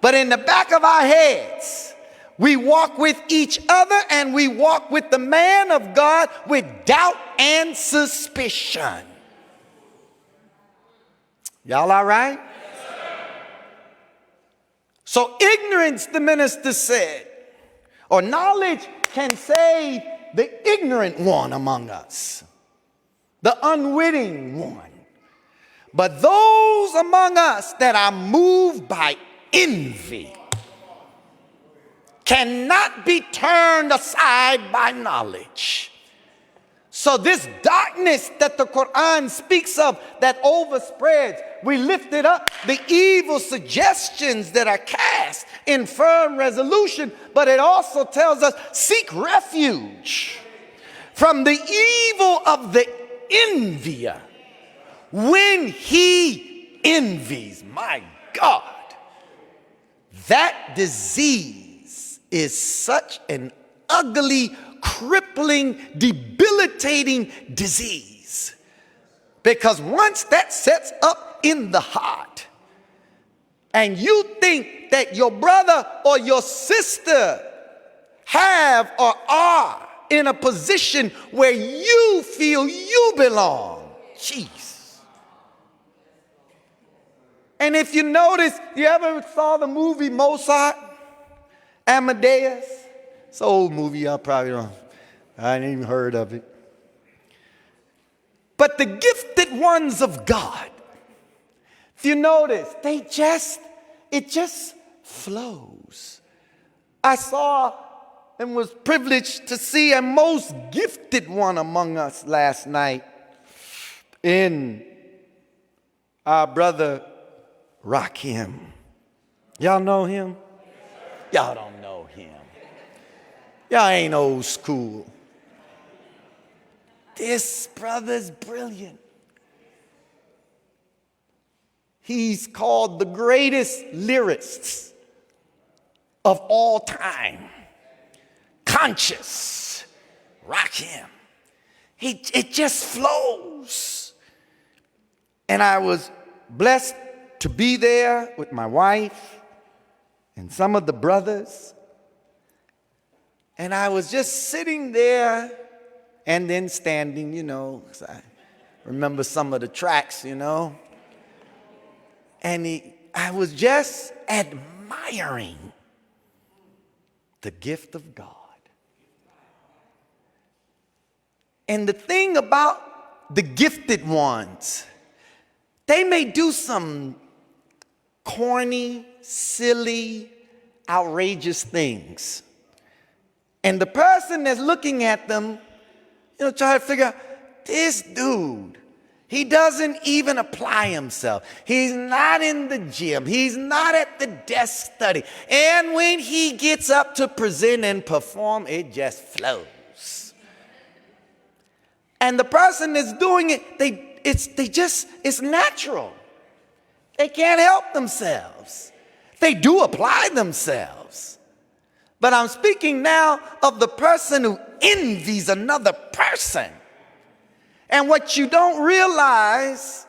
But in the back of our heads, we walk with each other and we walk with the man of God with doubt and suspicion. Y'all all right? So ignorance, the minister said, or knowledge can save the ignorant one among us, the unwitting one. But those among us that are moved by envy cannot be turned aside by knowledge. So this darkness that the Quran speaks of that overspreads, we lifted up the evil suggestions that are cast in firm resolution, but it also tells us seek refuge from the evil of the envier when he envies. My God, that disease is such an ugly, crippling, debilitating disease. Because once that sets up in the heart, and you think that your brother or your sister have or are in a position where you feel you belong. Jeez. And if you notice, you ever saw the movie Mozart, Amadeus? It's an old movie, y'all probably don't. I ain't even heard of it. But the gifted ones of God, if you notice, it just flows. I saw and was privileged to see a most gifted one among us last night in our brother Rakim. Y'all know him? Y'all don't know him. Y'all ain't old school. This brother's brilliant. He's called the greatest lyricist of all time. Conscious. Rakim. It just flows. And I was blessed to be there with my wife and some of the brothers. And I was just sitting there and then standing, you know, 'cause I remember some of the tracks, you know. And I was just admiring the gift of God. And the thing about the gifted ones, they may do some corny, silly, outrageous things. And the person that's looking at them, you know, try to figure out, this dude, he doesn't even apply himself. He's not in the gym. He's not at the desk study. And when he gets up to present and perform, it just flows. And the person that's doing it, it's natural. They can't help themselves. They do apply themselves. But I'm speaking now of the person who envies another person. And what you don't realize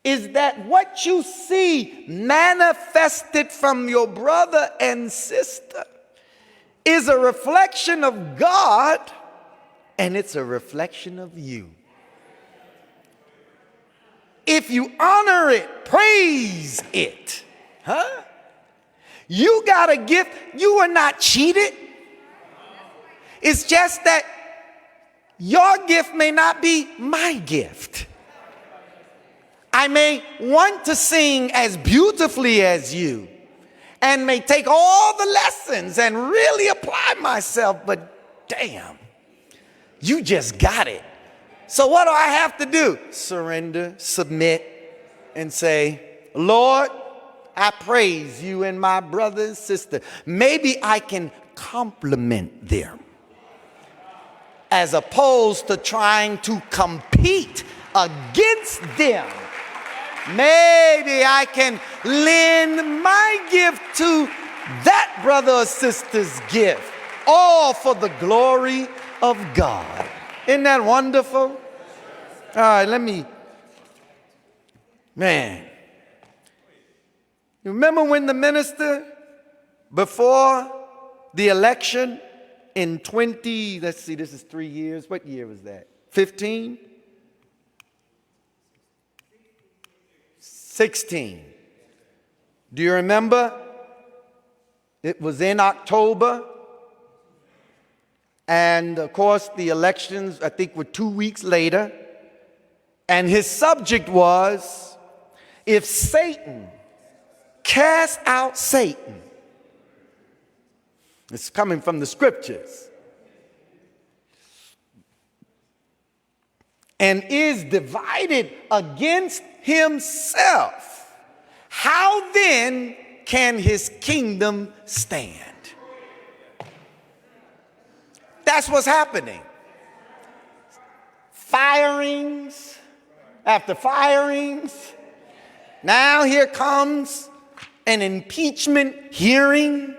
is that what you see manifested from your brother and sister is a reflection of God, and it's a reflection of you. If you honor it, praise it. Huh? You got a gift. You are not cheated. It's just that your gift may not be my gift. I may want to sing as beautifully as you and may take all the lessons and really apply myself, but damn, you just got it. So what do I have to do? Surrender, submit, and say, Lord, I praise you and my brother and sister. Maybe I can compliment them as opposed to trying to compete against them. Maybe I can lend my gift to that brother or sister's gift, all for the glory of God. Isn't that wonderful? All right, man. You remember when the minister, before the election in let's see, this is 3 years. What year was that? 15? 16. Do you remember? It was in October. And of course, the elections, I think, were 2 weeks later. And his subject was, if Satan cast out Satan. It's coming from the scriptures. And is divided against himself, how then can his kingdom stand? That's what's happening. Firings after firings. Now here comes an impeachment hearing.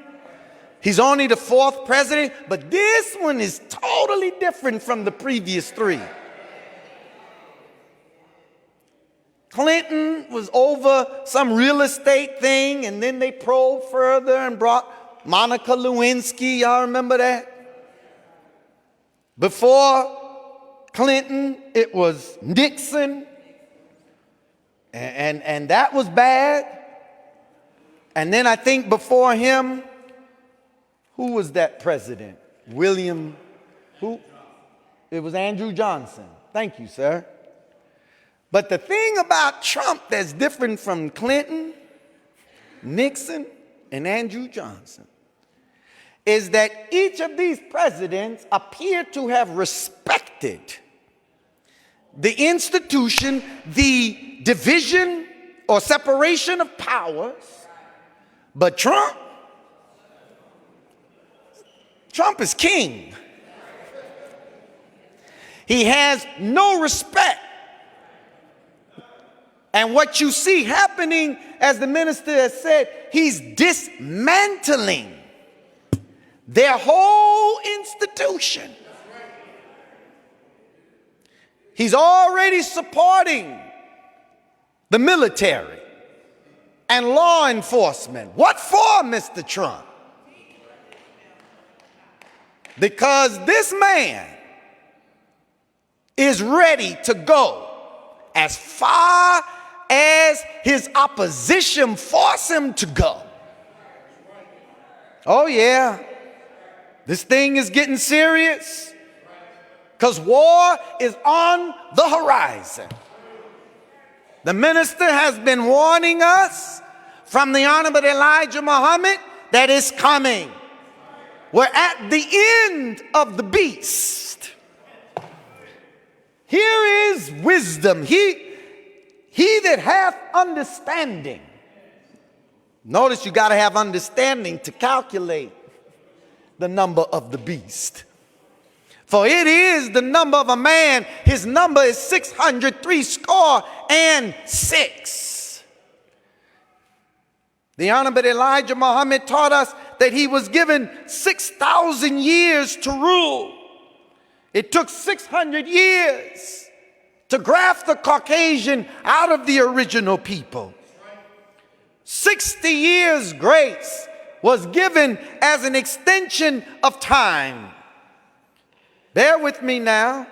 He's only the 4th president, but this one is totally different from the previous 3. Clinton was over some real estate thing, and then they probed further and brought Monica Lewinsky. Y'all remember that? Before Clinton, it was Nixon, and that was bad. And then I think before him, who was that president? Who? It was Andrew Johnson. Thank you, sir. But the thing about Trump that's different from Clinton, Nixon, and Andrew Johnson is that each of these presidents appear to have respected the institution, the division or separation of powers. But Trump is king. He has no respect. And what you see happening, as the minister has said, he's dismantling their whole institution. He's already supporting the military and law enforcement. What for, Mr. Trump? Because this man is ready to go as far as his opposition force him to go. Oh yeah, this thing is getting serious because war is on the horizon. The minister has been warning us from the Honorable Elijah Muhammad that it's coming. We're at the end of the beast. Here is wisdom. He that hath understanding. Notice you got to have understanding to calculate the number of the beast. For it is the number of a man. His number is 666. The Honorable Elijah Muhammad taught us that he was given 6,000 years to rule. It took 600 years to graft the Caucasian out of the original people. 60 years grace was given as an extension of time. Bear with me now.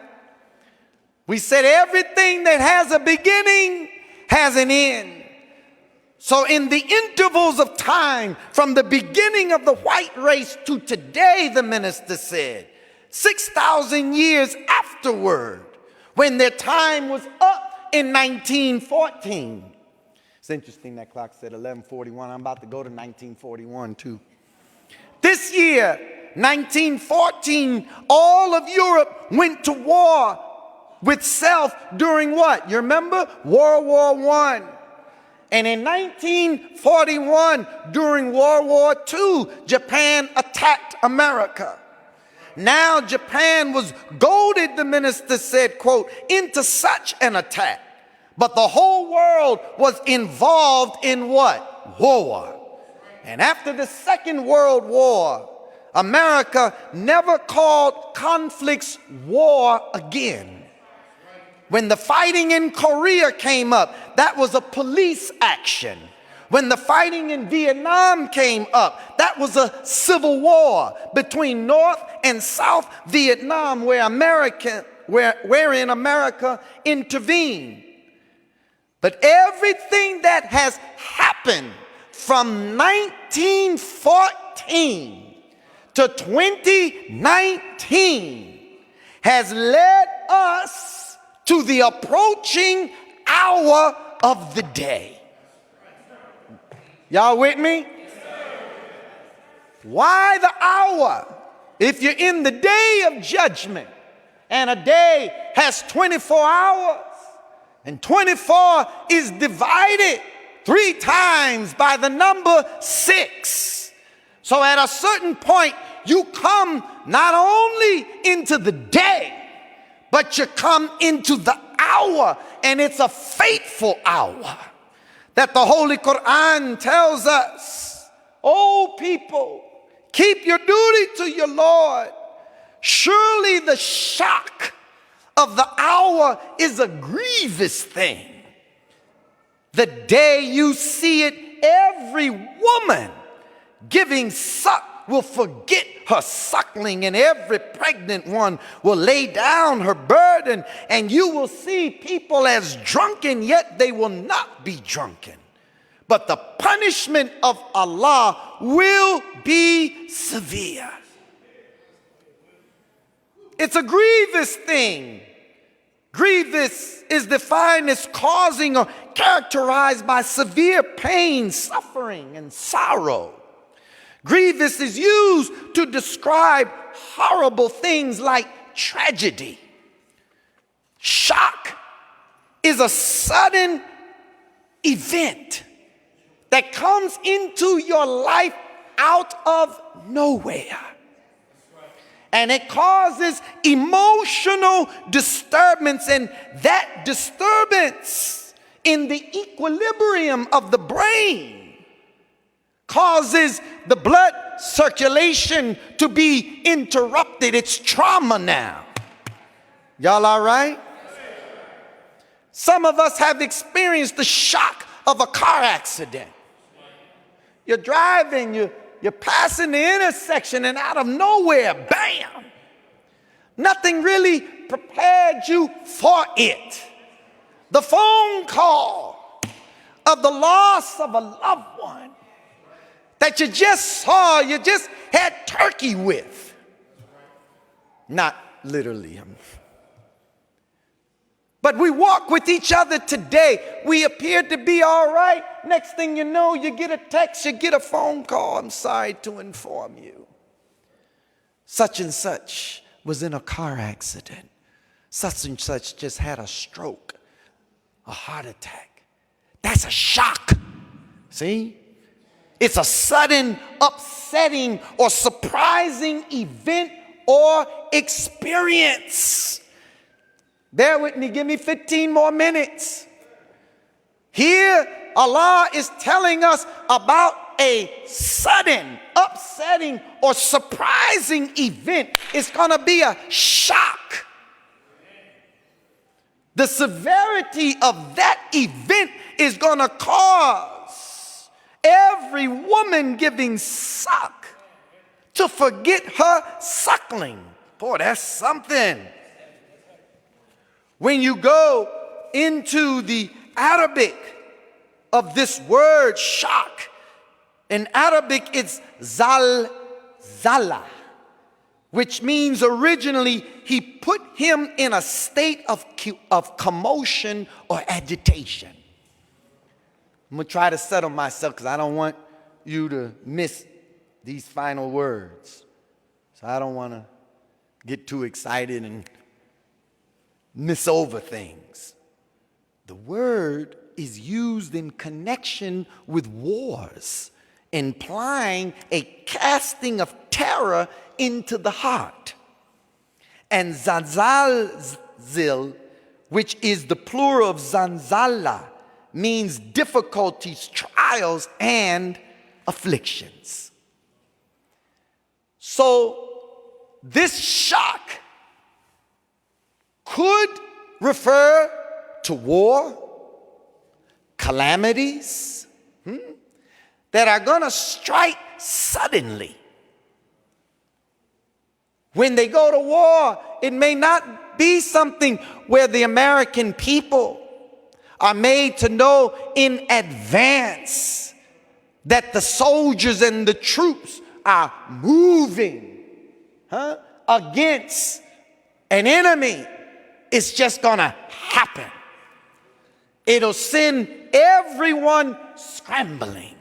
We said everything that has a beginning has an end. So in the intervals of time, from the beginning of the white race to today, the minister said, 6,000 years afterward, when their time was up in 1914. It's interesting that clock said 1141. I'm about to go to 1941 too. This year, 1914, all of Europe went to war with self during what? You remember? World War I. And in 1941, during World War II, Japan attacked America. Now Japan was goaded, the minister said, quote, into such an attack. But the whole world was involved in what? War. And after the Second World War, America never called conflicts war again. When the fighting in Korea came up, that was a police action. When the fighting in Vietnam came up, that was a civil war between North and South Vietnam wherein America intervened. But everything that has happened from 1914 to 2019 has led us to the approaching hour of the day. Y'all with me? Why the hour? If you're in the day of judgment, and a day has 24 hours, and 24 is divided 3 times by the number 6. So at a certain point, you come not only into the day, but you come into the hour, and it's a fateful hour that the Holy Quran tells us, "O people, keep your duty to your Lord. Surely the shock of the hour is a grievous thing." The day you see it, every woman giving suck will forget her suckling, and every pregnant one will lay down her burden, and you will see people as drunken, yet they will not be drunken. But the punishment of Allah will be severe. It's a grievous thing. Grievous is defined as causing or characterized by severe pain, suffering, and sorrow. Grievous is used to describe horrible things like tragedy. Shock is a sudden event that comes into your life out of nowhere. And it causes emotional disturbance, and that disturbance in the equilibrium of the brain causes the blood circulation to be interrupted. It's trauma now. Y'all all right? Some of us have experienced the shock of a car accident. You're driving, you're passing the intersection, and out of nowhere, bam! Nothing really prepared you for it. The phone call of the loss of a loved one that you just saw, you just had turkey with. Not literally. But we walk with each other today. We appear to be all right. Next thing you know, you get a text, you get a phone call. I'm sorry to inform you. Such and such was in a car accident. Such and such just had a stroke, a heart attack. That's a shock. See? It's a sudden, upsetting, or surprising event or experience. Bear with me, give me 15 more minutes. Here, Allah is telling us about a sudden, upsetting, or surprising event. It's going to be a shock. The severity of that event is going to cause every woman giving suck to forget her suckling. Boy, that's something. When you go into the Arabic of this word shock, in Arabic it's zalzala, which means originally he put him in a state of commotion or agitation. I'm going to try to settle myself because I don't want you to miss these final words. So I don't want to get too excited and miss over things. The word is used in connection with wars, implying a casting of terror into the heart. And zalzal, which is the plural of zanzala, means difficulties, trials, and afflictions. So this shock could refer to war, calamities that are going to strike suddenly. When they go to war, it may not be something where the American people are made to know in advance that the soldiers and the troops are moving against an enemy. It's just gonna happen. It'll send everyone scrambling.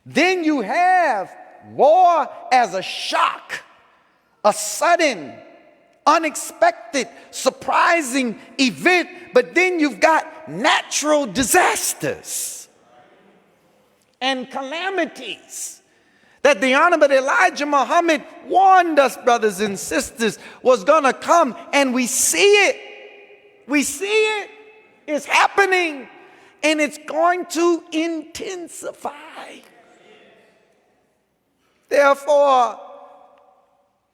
Then you have war as a shock, a sudden, unexpected, surprising event. But then you've got natural disasters and calamities that the Honorable Elijah Muhammad warned us, brothers and sisters, was going to come. And we see it. We see it. It's happening. And it's going to intensify. Therefore,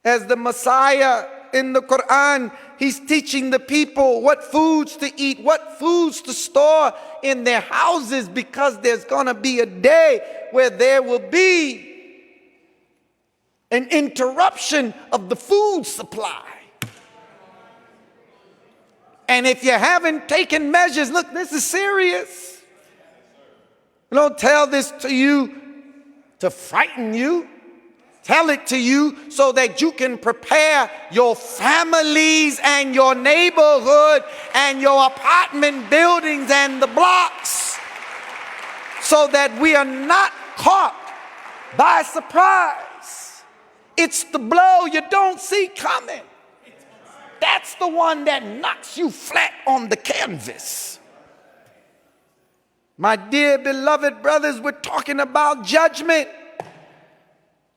as the Messiah in the Quran, He's teaching the people what foods to eat, what foods to store in their houses, because there's going to be a day where there will be an interruption of the food supply. And if you haven't taken measures, look, this is serious. I don't tell this to you to frighten you. Tell it to you so that you can prepare your families and your neighborhood and your apartment buildings and the blocks, so that we are not caught by surprise. It's the blow you don't see coming. That's the one that knocks you flat on the canvas. My dear beloved brothers, we're talking about judgment.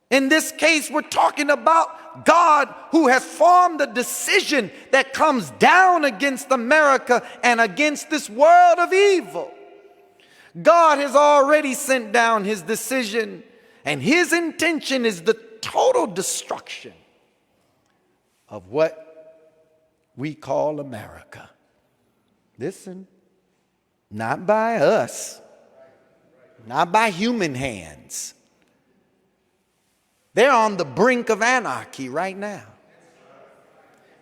In this case, we're talking about God, who has formed a decision that comes down against America and against this world of evil. God has already sent down his decision, and his intention is the total destruction of what we call America. Listen, not by us, not by human hands. They're on the brink of anarchy right now.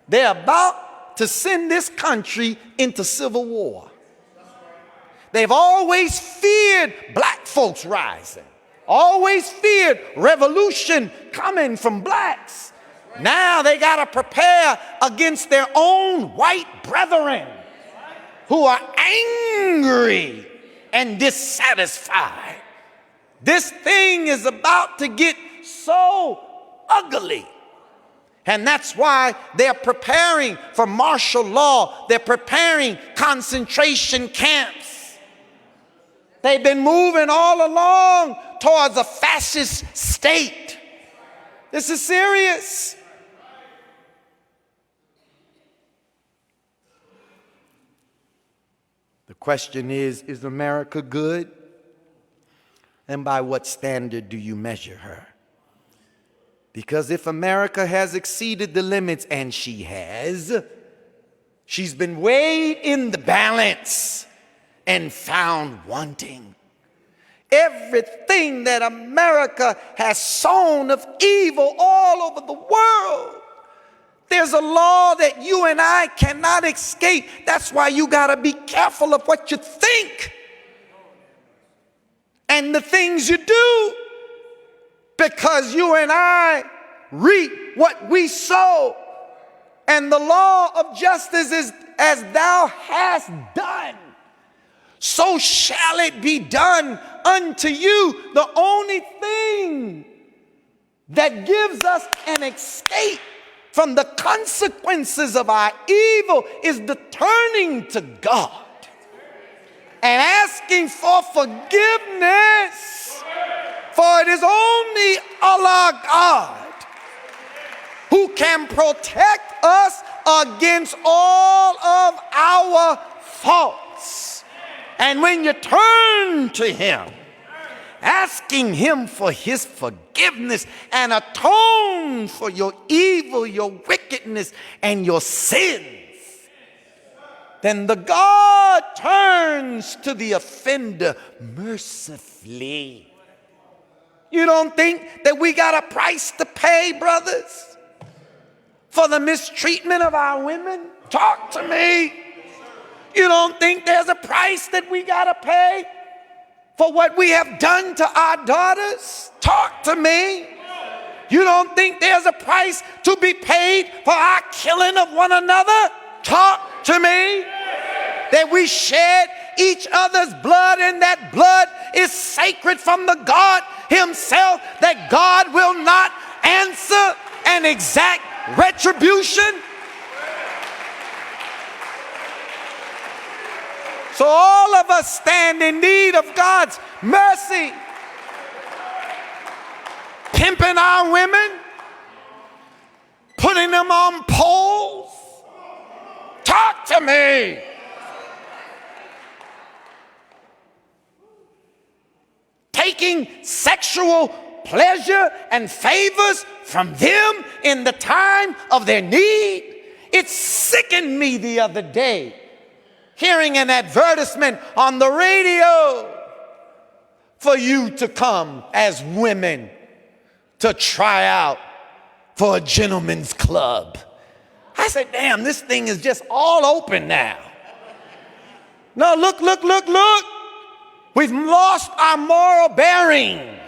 They're about to send this country into civil war. They've always feared black folks rising, always feared revolution coming from blacks. Now they got to prepare against their own white brethren who are angry and dissatisfied. This thing is about to get so ugly. And that's why they're preparing for martial law. They're preparing concentration camps. They've been moving all along towards a fascist state. This is serious. The question is America good? And by what standard do you measure her? Because if America has exceeded the limits, and she has, she's been weighed in the balance and found wanting. Everything that America has sown of evil all over the world, there's a law that you and I cannot escape. That's why you got to be careful of what you think and the things you do, because you and I reap what we sow. And the law of justice is, as thou hast done, so shall it be done unto you. The only thing that gives us an escape from the consequences of our evil is the turning to God and asking for forgiveness. For it is only Allah God who can protect us against all of our faults. And when you turn to him, asking him for his forgiveness and atone for your evil, your wickedness, and your sins, then the God turns to the offender mercifully. You don't think that we got a price to pay, brothers, for the mistreatment of our women? Talk to me. You don't think there's a price that we got to pay for what we have done to our daughters? Talk to me. You don't think there's a price to be paid for our killing of one another? Talk to me. That we shed each other's blood, and that blood is sacred from the God himself, that God will not answer and exact retribution. So all of us stand in need of God's mercy. Pimping our women, putting them on poles. Talk to me. Taking sexual pleasure and favors from them in the time of their need, It sickened me the other day hearing an advertisement on the radio for you to come as women to try out for a gentleman's club. I said, damn, this thing is just all open now. No, look. We've lost our moral bearing.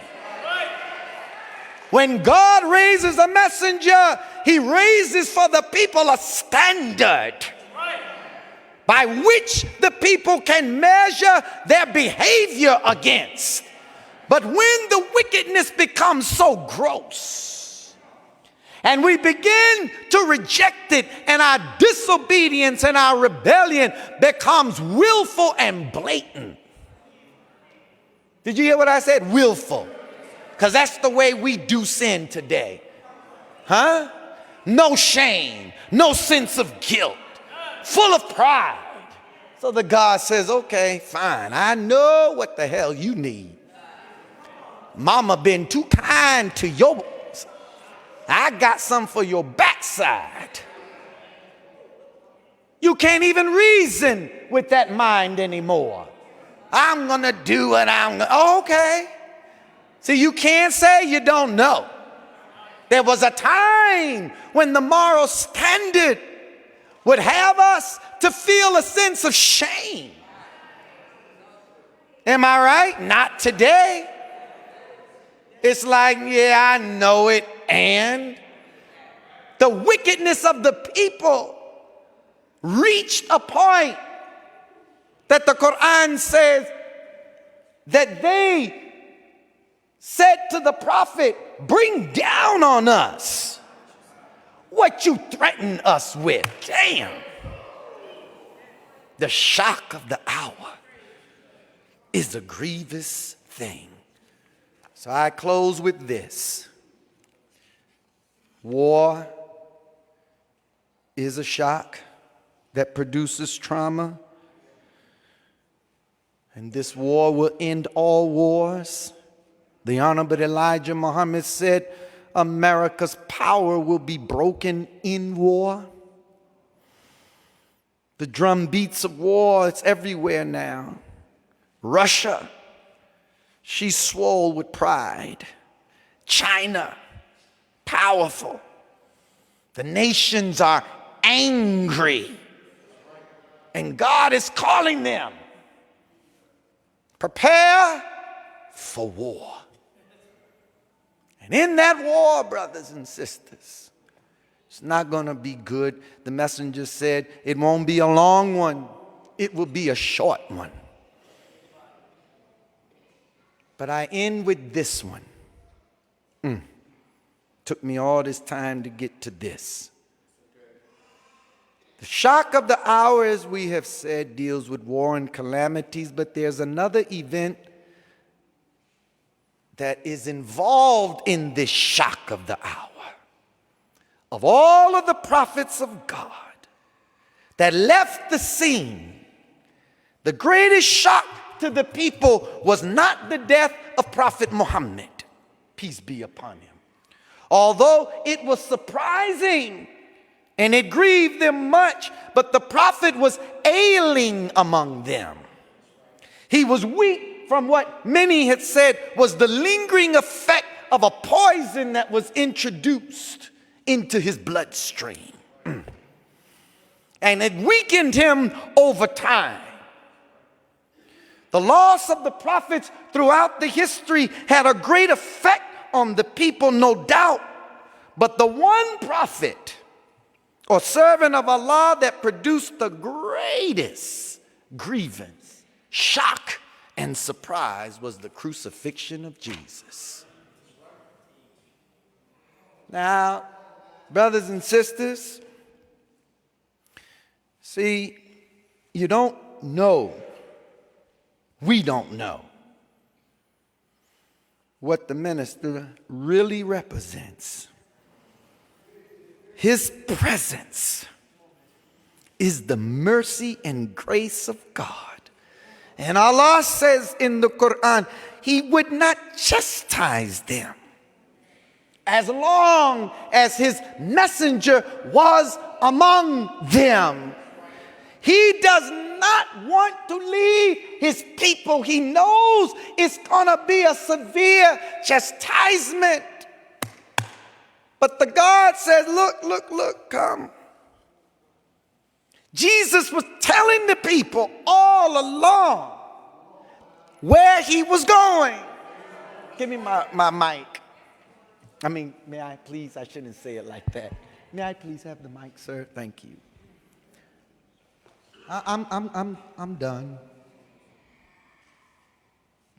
When God raises a messenger, he raises for the people a standard by which the people can measure their behavior against. But when the wickedness becomes so gross and we begin to reject it, and our disobedience and our rebellion becomes willful and blatant. Did you hear what I said? Willful. Because that's the way we do sin today. Huh? No shame, no sense of guilt, full of pride. So the God says, okay, fine. I know what the hell you need. Mama been too kind to yours. I got some for your backside. You can't even reason with that mind anymore. I'm going to do what okay. See, you can't say you don't know. There was a time when the moral standard would have us to feel a sense of shame. Am I right? Not today. It's like, yeah, I know it. And the wickedness of the people reached a point that the Quran says that they said to the prophet, bring down on us what you threaten us with. Damn. The shock of the hour is a grievous thing. So I close with this. War is a shock that produces trauma. And this war will end all wars. The Honorable Elijah Muhammad said, America's power will be broken in war. The drum beats of war, it's everywhere now. Russia, she's swole with pride. China, powerful. The nations are angry. And God is calling them. Prepare for war. And in that war, brothers and sisters, it's not going to be good. The messenger said it won't be a long one. It will be a short one. But I end with this one. Took me all this time to get to this. The shock of the hour, as we have said, deals with war and calamities, but there's another event that is involved in this shock of the hour. Of all of the prophets of God that left the scene, the greatest shock to the people was not the death of Prophet Muhammad, peace be upon him. Although it was surprising and it grieved them much, but the prophet was ailing among them. He was weak from what many had said was the lingering effect of a poison that was introduced into his bloodstream. And it weakened him over time. The loss of the prophets throughout the history had a great effect on the people, no doubt. But the one prophet or servant of Allah that produced the greatest grievance, shock, and surprise was the crucifixion of Jesus. Now, brothers and sisters, see, you don't know, we don't know what the minister really represents. His presence is the mercy and grace of God. And Allah says in the Quran, He would not chastise them as long as His messenger was among them. He does not want to leave his people. He knows it's going to be a severe chastisement. But the God says, look, come. Jesus was telling the people all along where he was going. Give me my mic. May I please? I shouldn't say it like that. May I please have the mic, sir? Thank you. I'm done.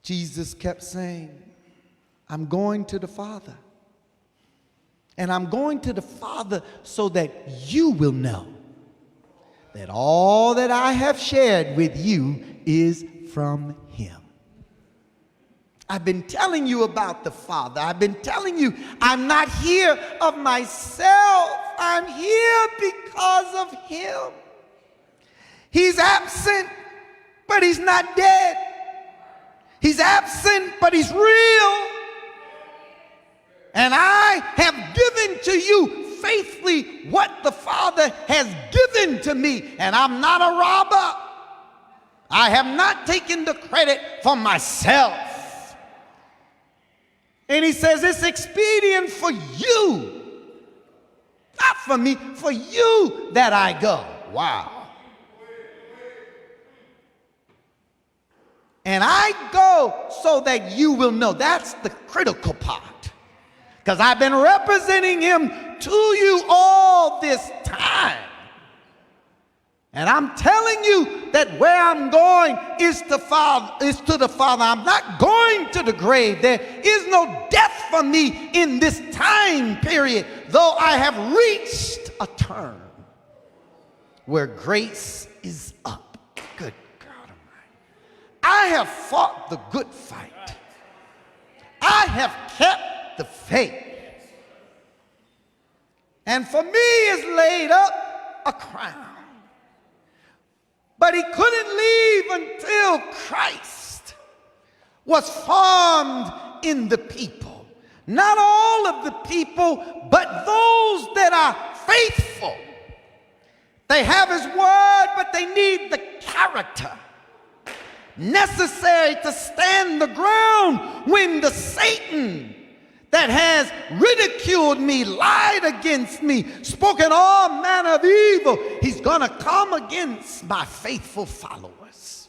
Jesus kept saying, I'm going to the Father. And I'm going to the Father so that you will know that all that I have shared with you is from him. I've been telling you about the Father. I've been telling you I'm not here of myself. I'm here because of him. He's absent, but he's not dead. He's absent, but he's real. And I have given to you faithfully what the Father has given to me. And I'm not a robber. I have not taken the credit for myself. And he says it's expedient for you, not for me, for you that I go. Wow. And I go so that you will know. That's the critical part. Because I've been representing him to you all this time. And I'm telling you that where I'm going is to the Father. I'm not going to the grave. There is no death for me in this time period, though I have reached a term where grace is up. Good God Almighty. I have fought the good fight. I have kept the faith. And for me is laid up a crown. But he couldn't leave until Christ was formed in the people. Not all of the people, but those that are faithful. They have his word, but they need the character necessary to stand the ground when the Satan that has ridiculed me, lied against me, spoken all manner of evil, he's going to come against my faithful followers.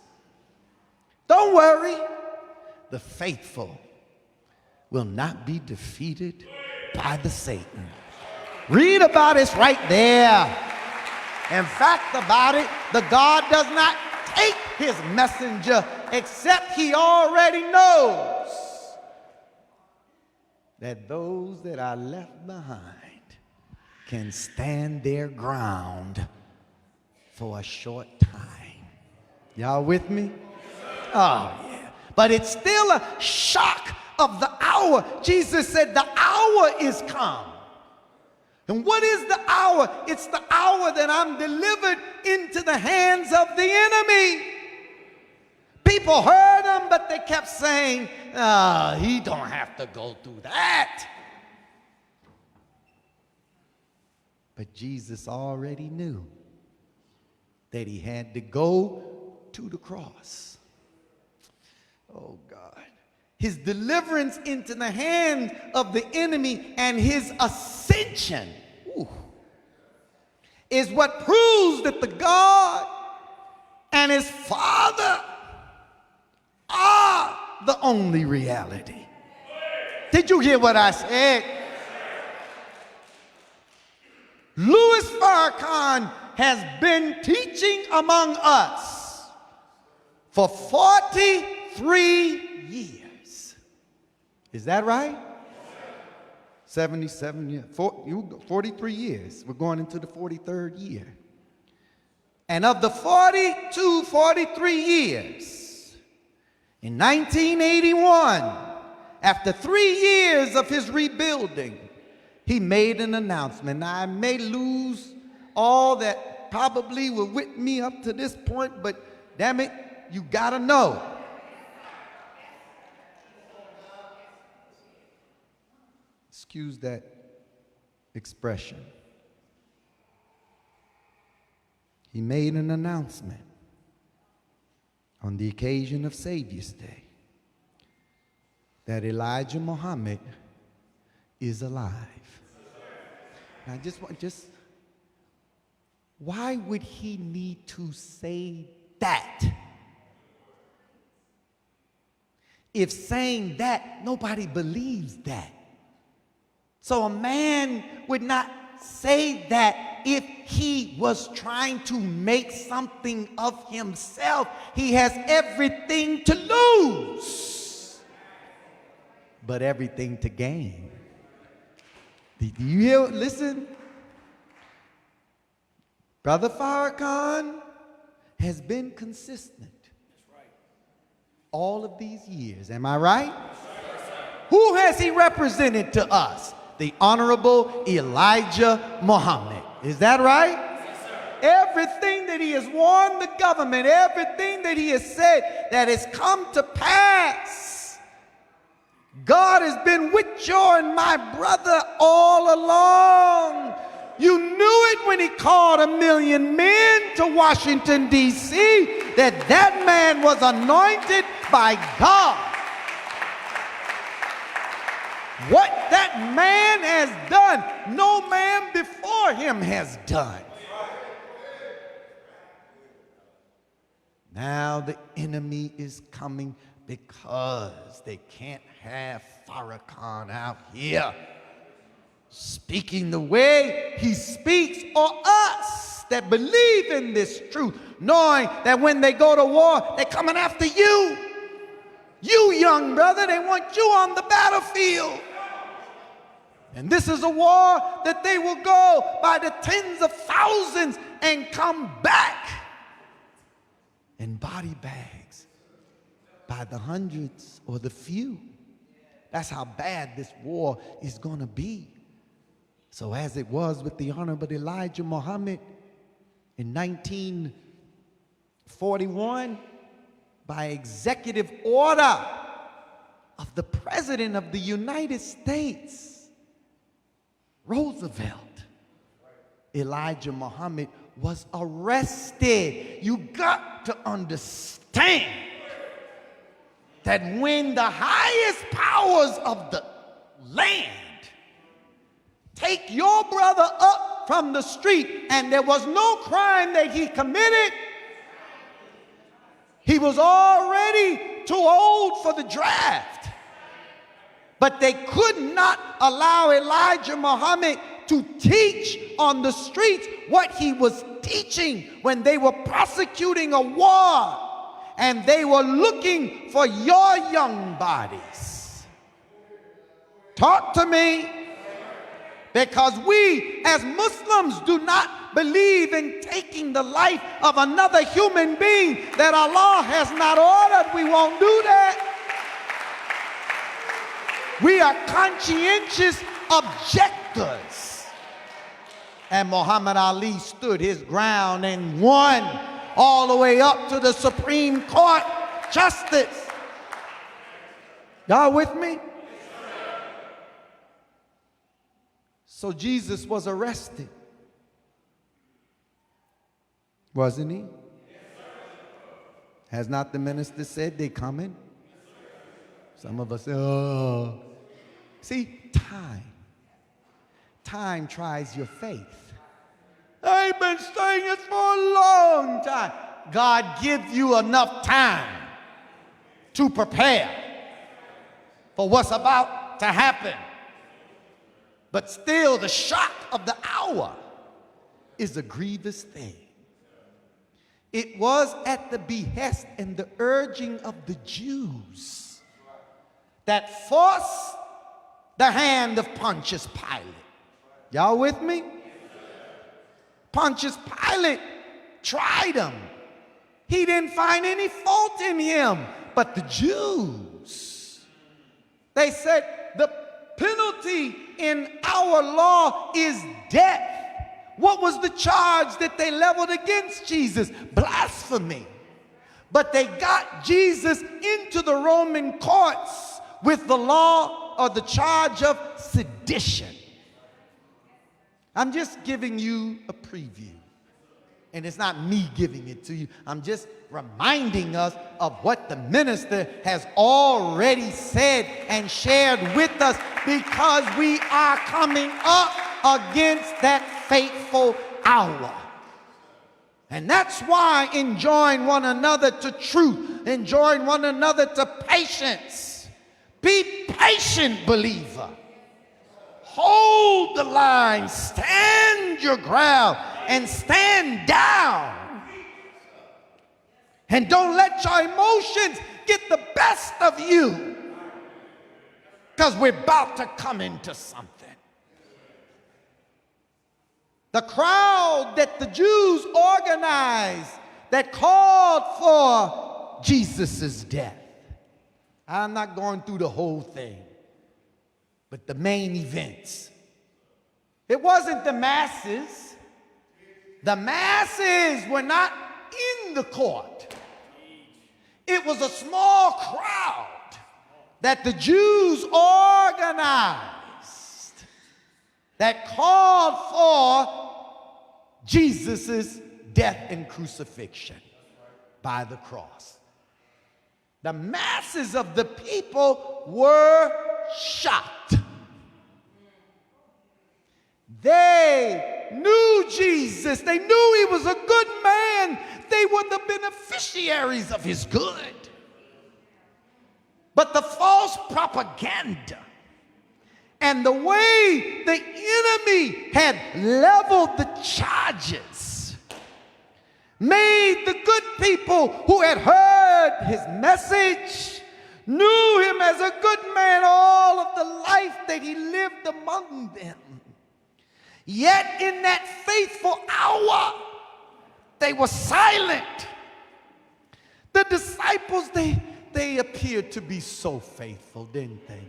Don't worry, the faithful will not be defeated by the Satan. Read about it right there. In fact about it, the God does not take his messenger except he already knows that those that are left behind can stand their ground for a short time. Y'all with me? Oh, yeah. But it's still a shock of the hour. Jesus said the hour is come. And what is the hour? It's the hour that I'm delivered into the hands of the enemy. People heard him, but they kept saying, he don't have to go through that. But Jesus already knew that he had to go to the cross. Oh, God. His deliverance into the hand of the enemy and his ascension is what proves that the God and his Father are the only reality. Did you hear what I said? Louis Farrakhan has been teaching among us for 43 years. Is that right? 77 years, 43 years. We're going into the 43rd year. And of the 43 years, in 1981, after 3 years of his rebuilding, he made an announcement. Now, I may lose all that probably were with me up to this point, but damn it, you gotta know. Excuse that expression. he made an announcement on the occasion of Savior's Day that Elijah Muhammad is alive. Now, why would he need to say that? If saying that, nobody believes that. So a man would not say that if he was trying to make something of himself. He has everything to lose, but everything to gain. Did you hear? Listen. Brother Farrakhan has been consistent all of these years. Am I right? Who has he represented to us? The Honorable Elijah Muhammad. Is that right? Everything that he has warned the government, everything that he has said that has come to pass, God has been with you and my brother all along. You knew it when he called 1 million men to Washington, D.C., that man was anointed by God. What that man has done, no man before him has done. Now the enemy is coming because they can't have Farrakhan out here speaking the way he speaks, or us that believe in this truth, knowing that when they go to war, they're coming after you. You, young brother, they want you on the battlefield. And this is a war that they will go by the tens of thousands and come back in body bags by the hundreds or the few. That's how bad this war is going to be. So as it was with the Honorable Elijah Muhammad in 1941, by executive order of the President of the United States, Roosevelt, Elijah Muhammad was arrested. You got to understand that when the highest powers of the land take your brother up from the street, and there was no crime that he committed, he was already too old for the draft. But they could not allow Elijah Muhammad to teach on the streets what he was teaching when they were prosecuting a war and they were looking for your young bodies. Talk to me. Because we as Muslims do not believe in taking the life of another human being that Allah has not ordered. We won't do that. We are conscientious objectors. And Muhammad Ali stood his ground and won all the way up to the Supreme Court justice. Y'all with me? So Jesus was arrested, wasn't he? Has not the minister said they coming? Some of us say, oh. See, time tries your faith. I've been saying it for a long time. God gives you enough time to prepare for what's about to happen. But still, the shock of the hour is a grievous thing. It was at the behest and the urging of the Jews that forced the hand of Pontius Pilate. Y'all with me? Pontius Pilate tried him. He didn't find any fault in him. But the Jews, they said the penalty in our law is death. What was the charge that they leveled against Jesus? Blasphemy. But they got Jesus into the Roman courts with the law or the charge of sedition. I'm just giving you a preview And it's not me giving it to you. I'm just reminding us of what the minister has already said and shared with us, because we are coming up against that fateful hour. And that's why enjoin one another to truth, enjoin one another to patience. Be patient, believer. Hold the line, stand your ground, and stand down. And don't let your emotions get the best of you, because we're about to come into something. The crowd that the Jews organized that called for Jesus' death. I'm not going through the whole thing, but the main events. It wasn't the masses. The masses were not in the court. It was a small crowd that the Jews organized that called for Jesus' death and crucifixion by the cross. The masses of the people were shocked. They knew Jesus. They knew he was a good man. They were the beneficiaries of his good. But the false propaganda and the way the enemy had leveled the charges made the good people who had heard his message, knew him as a good man all of the life that he lived among them. Yet in that faithful hour, they were silent. The disciples, they appeared to be so faithful, didn't they?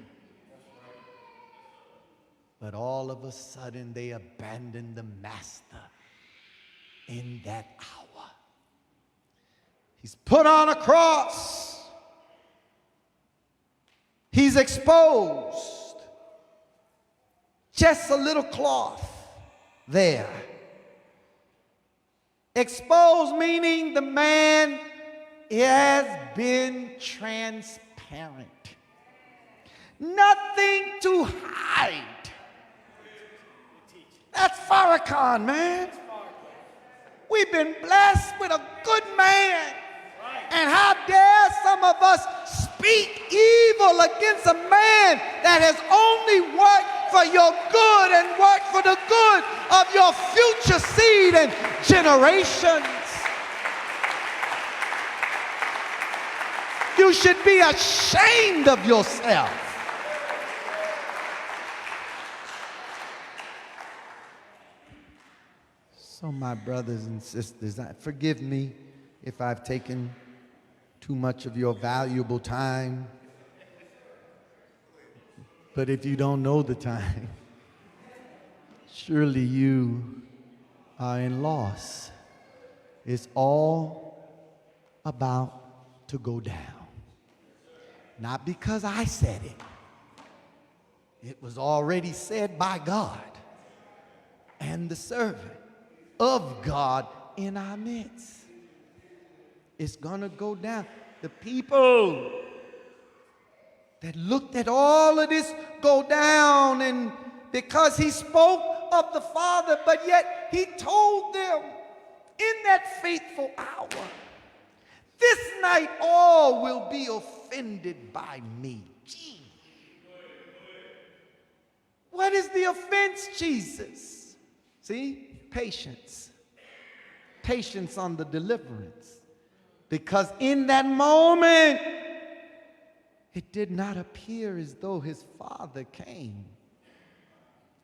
But all of a sudden, they abandoned the master in that hour. He's put on a cross. He's exposed. Just a little cloth there. Exposed meaning the man has been transparent. Nothing to hide. That's Farrakhan, man. We've been blessed with a good man. And how dare some of us speak evil against a man that has only worked for your good and worked for the good of your future seed and generations. You should be ashamed of yourself. So my brothers and sisters, forgive me if I've taken too much of your valuable time. But if you don't know the time, surely you are in loss. It's all about to go down. Not because I said it. It was already said by God and the servant of God in our midst. It's gonna go down. The people that looked at all of this go down, and because he spoke of the Father, but yet he told them in that faithful hour, this night all will be offended by me. Gee. What is the offense, Jesus? See? Patience. Patience on the deliverance. Because in that moment, it did not appear as though his Father came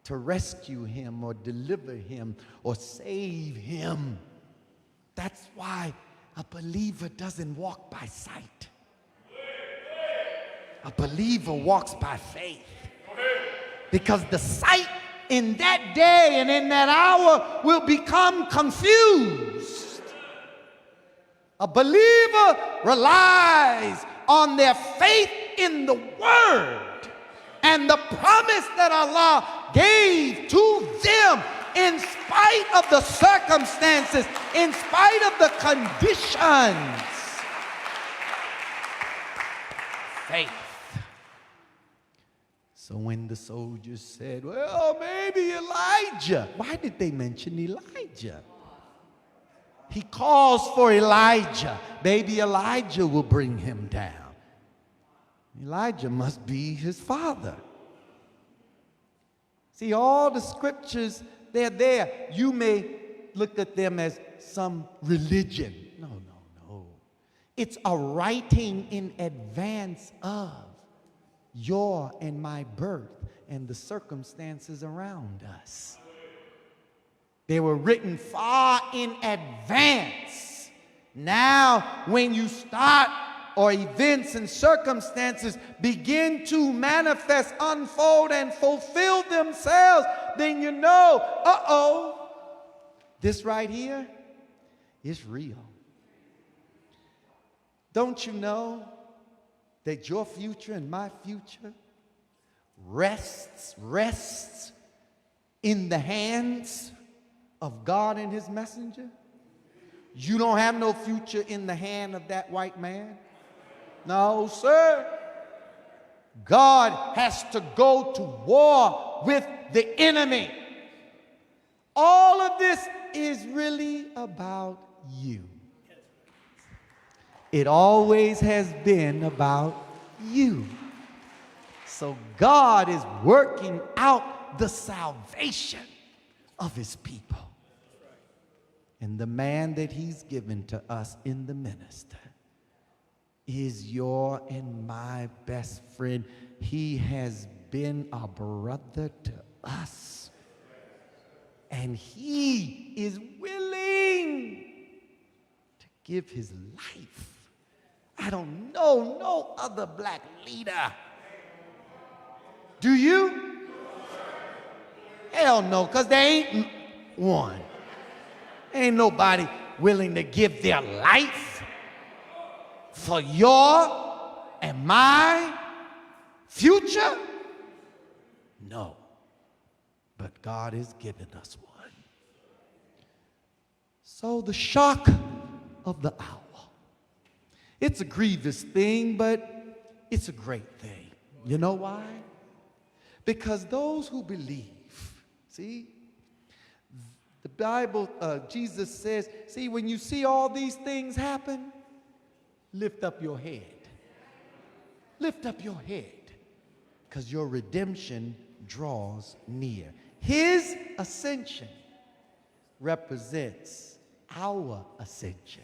to rescue him or deliver him or save him. That's why a believer doesn't walk by sight. A believer walks by faith. Because the sight in that day and in that hour will become confused. A believer relies on their faith in the word and the promise that Allah gave to them in spite of the circumstances, in spite of the conditions. Faith. So when the soldiers said, well, maybe Elijah. Why did they mention Elijah? He calls for Elijah. Maybe Elijah will bring him down. Elijah must be his father. See, all the scriptures, they're there. You may look at them as some religion. No. It's a writing in advance of your and my birth and the circumstances around us. They were written far in advance. Now, when you start, or events and circumstances begin to manifest, unfold, and fulfill themselves, then you know, this right here is real. Don't you know that your future and my future rests in the hands of God and his messenger? You don't have no future in the hand of that white man. No, sir. God has to go to war with the enemy. All of this is really about you. It always has been about you. So God is working out the salvation of his people. And the man that he's given to us in the minister is your and my best friend. He has been a brother to us. And he is willing to give his life. I don't know no other black leader. Do you? Hell no, because there ain't one. Ain't nobody willing to give their life for your and my future? No. But God has given us one. So the shock of the hour. It's a grievous thing, but it's a great thing. You know why? Because those who believe, see, the Bible, Jesus says, see, when you see all these things happen, lift up your head. Lift up your head, because your redemption draws near. His ascension represents our ascension.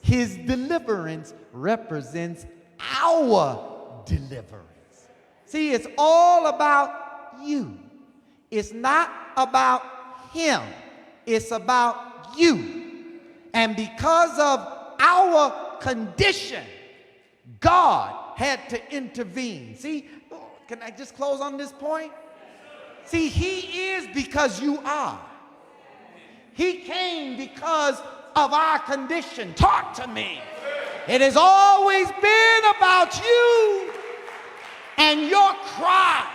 His deliverance represents our deliverance. See, it's all about you. It's not about him. It's about you. And because of our condition, God had to intervene. See, can I just close on this point? See, he is because you are. He came because of our condition. Talk to me. It has always been about you and your cry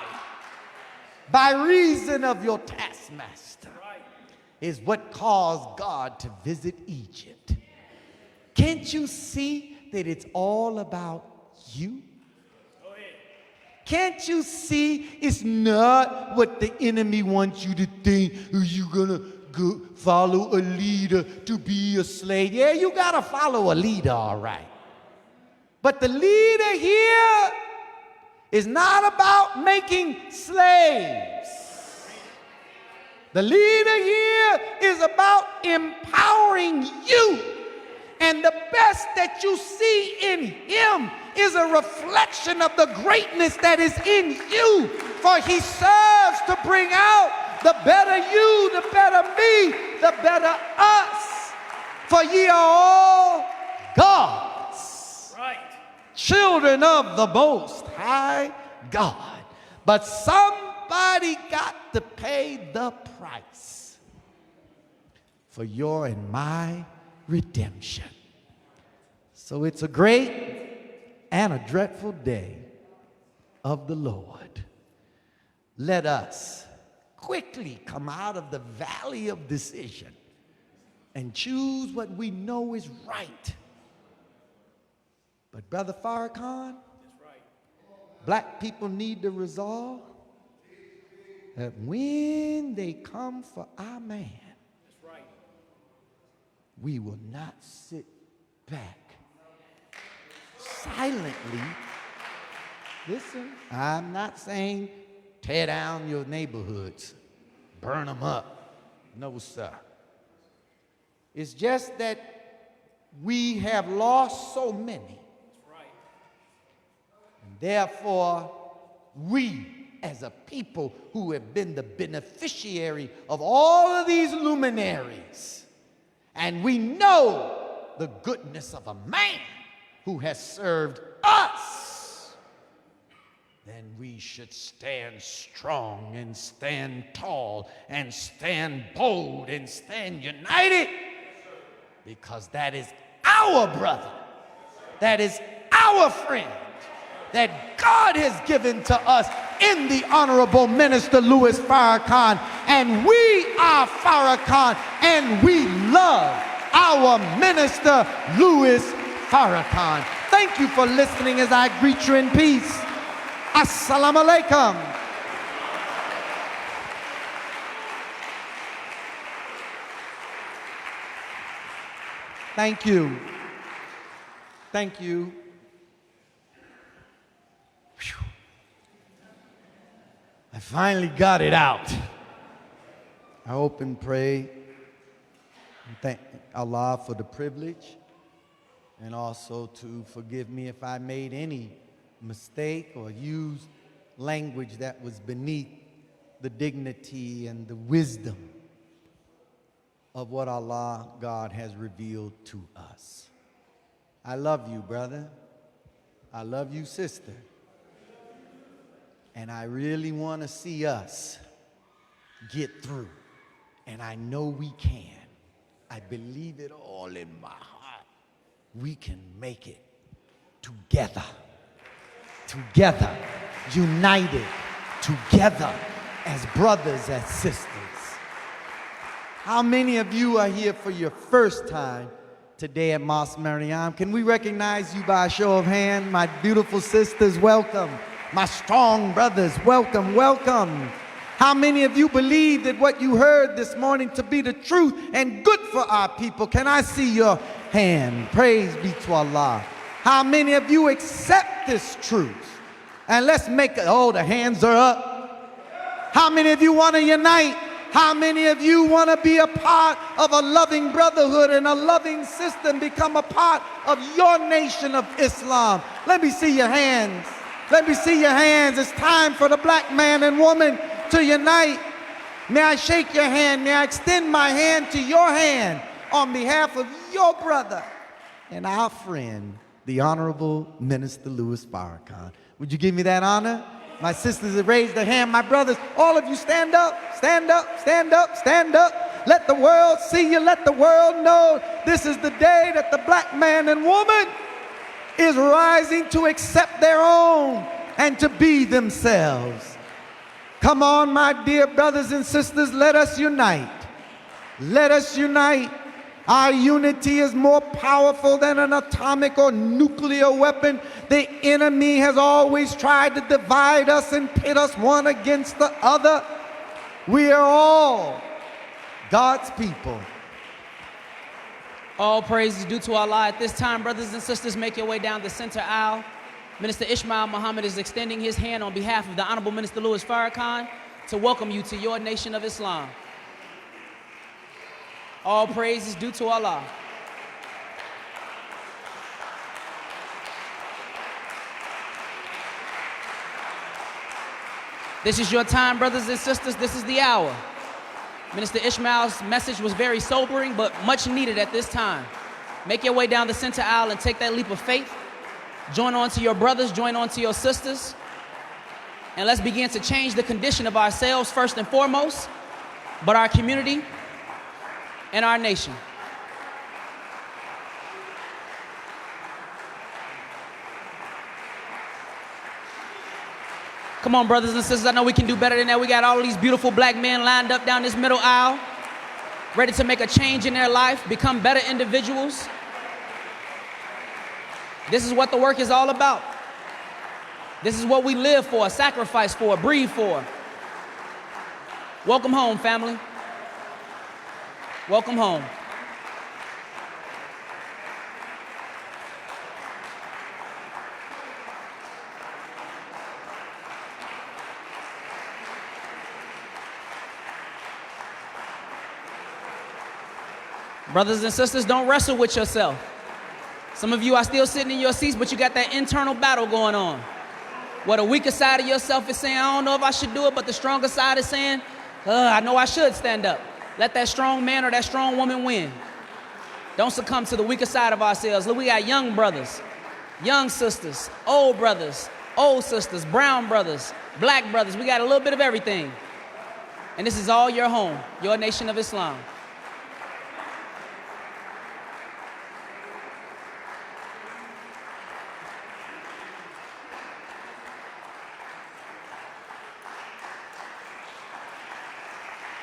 by reason of your taskmaster is what caused God to visit Egypt. Can't you see that it's all about you? Can't you see it's not what the enemy wants you to think? Are you gonna go follow a leader to be a slave? Yeah, you gotta follow a leader, all right. But the leader here is not about making slaves. The leader here is about empowering you. And the best that you see in him is a reflection of the greatness that is in you. For he serves to bring out the better you, the better me, the better us. For ye are all God's children of the Most High God. But somebody got to pay the price for your and my redemption. So it's a great and a dreadful day of the Lord. Let us quickly come out of the valley of decision and choose what we know is right. But Brother Farrakhan, black people need to resolve that when they come for our man, we will not sit back silently. Listen, I'm not saying tear down your neighborhoods, burn them up. No, sir. It's just that we have lost so many. And therefore, we as a people who have been the beneficiary of all of these luminaries, and we know the goodness of a man who has served us, then we should stand strong and stand tall and stand bold and stand united, because that is our brother, that is our friend, that God has given to us in the Honorable Minister Louis Farrakhan. And we are Farrakhan, and we love our Minister Louis Farrakhan. Thank you for listening as I greet you in peace. Assalamu alaikum. Thank you. Thank you. Whew. I finally got it out. I hope and pray and thank Allah for the privilege, and also to forgive me if I made any mistake or used language that was beneath the dignity and the wisdom of what Allah, God, has revealed to us. I love you, brother. I love you, sister. And I really want to see us get through. And I know we can. I believe it all in my heart. We can make it together. Together, united, together as brothers, as sisters. How many of you are here for your first time today at Mosque No. Can we recognize you by a show of hands? My beautiful sisters, welcome. My strong brothers, welcome, welcome. How many of you believe that what you heard this morning to be the truth and good for our people? Can I see your hand? Praise be to Allah. How many of you accept this truth? And let's make it, oh, the hands are up. How many of you want to unite? How many of you want to be a part of a loving brotherhood and a loving system, become a part of your nation of Islam? Let me see your hands. Let me see your hands. It's time for the black man and woman to unite. May I shake your hand? May I extend my hand to your hand on behalf of your brother and our friend, the Honorable Minister Louis Farrakhan. Would you give me that honor? My sisters have raised their hand. My brothers, all of you stand up, stand up, stand up, stand up. Let the world see you. Let the world know this is the day that the black man and woman is rising to accept their own and to be themselves. Come on, my dear brothers and sisters, let us unite. Let us unite. Our unity is more powerful than an atomic or nuclear weapon. The enemy has always tried to divide us and pit us one against the other. We are all God's people. All praise is due to Allah. At this time, brothers and sisters, make your way down the center aisle. Minister Ishmael Muhammad is extending his hand on behalf of the Honorable Minister Louis Farrakhan to welcome you to your nation of Islam. All praise is due to Allah. This is your time, brothers and sisters. This is the hour. Minister Ishmael's message was very sobering, but much needed at this time. Make your way down the center aisle and take that leap of faith. Join on to your brothers, join on to your sisters. And let's begin to change the condition of ourselves first and foremost, but our community and our nation. Come on, brothers and sisters, I know we can do better than that. We got all of these beautiful black men lined up down this middle aisle, ready to make a change in their life, become better individuals. This is what the work is all about. This is what we live for, sacrifice for, breathe for. Welcome home, family. Welcome home. Brothers and sisters, don't wrestle with yourself. Some of you are still sitting in your seats, but you got that internal battle going on. Where the weaker side of yourself is saying, I don't know if I should do it, but the stronger side is saying, I know I should stand up. Let that strong man or that strong woman win. Don't succumb to the weaker side of ourselves. Look, we got young brothers, young sisters, old brothers, old sisters, brown brothers, black brothers. We got a little bit of everything. And this is all your home, your nation of Islam.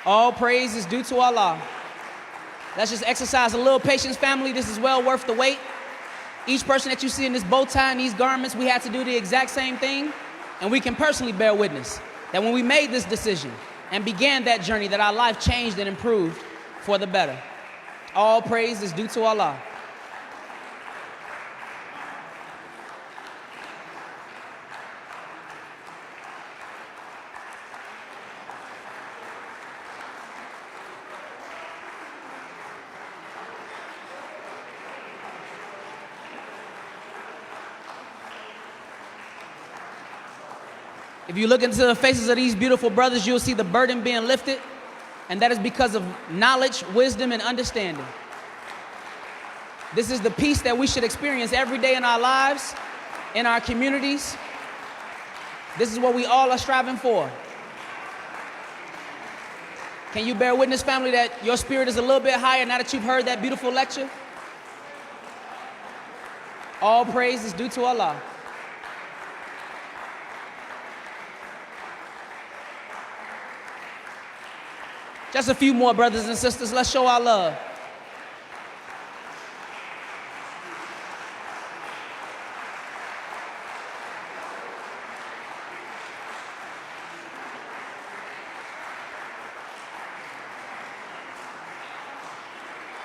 All praise is due to Allah. Let's just exercise a little patience, family. This is well worth the wait. Each person that you see in this bow tie and these garments, we had to do the exact same thing. And we can personally bear witness that when we made this decision and began that journey, that our life changed and improved for the better. All praise is due to Allah. If you look into the faces of these beautiful brothers, you'll see the burden being lifted, and that is because of knowledge, wisdom, and understanding. This is the peace that we should experience every day in our lives, in our communities. This is what we all are striving for. Can you bear witness, family, that your spirit is a little bit higher now that you've heard that beautiful lecture? All praise is due to Allah. Just a few more, brothers and sisters. Let's show our love.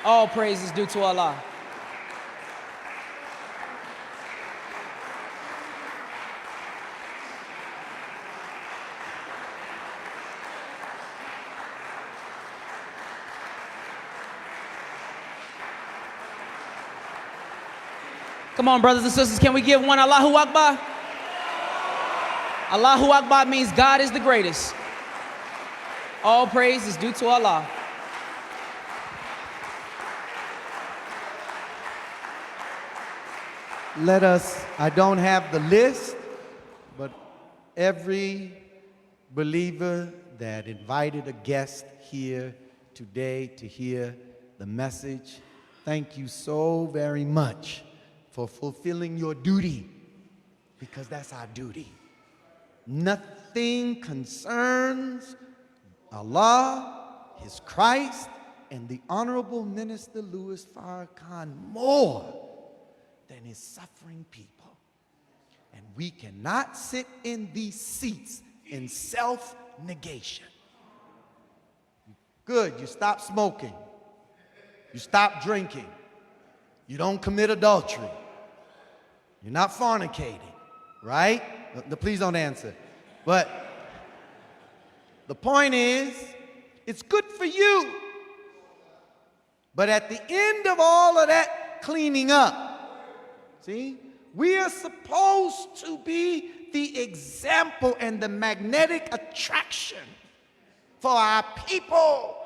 All praise is due to Allah. Come on, brothers and sisters, can we give one Allahu Akbar? Allahu Akbar means God is the greatest. All praise is due to Allah. Let us, I don't have the list, but every believer that invited a guest here today to hear the message, thank you so very much for fulfilling your duty, because that's our duty. Nothing concerns Allah, His Christ, and the Honorable Minister Louis Farrakhan more than His suffering people. And we cannot sit in these seats in self-negation. Good, you stop smoking. You stop drinking. You don't commit adultery. You're not fornicating, right? Please don't answer. But the point is, it's good for you. But at the end of all of that cleaning up, see, we are supposed to be the example and the magnetic attraction for our people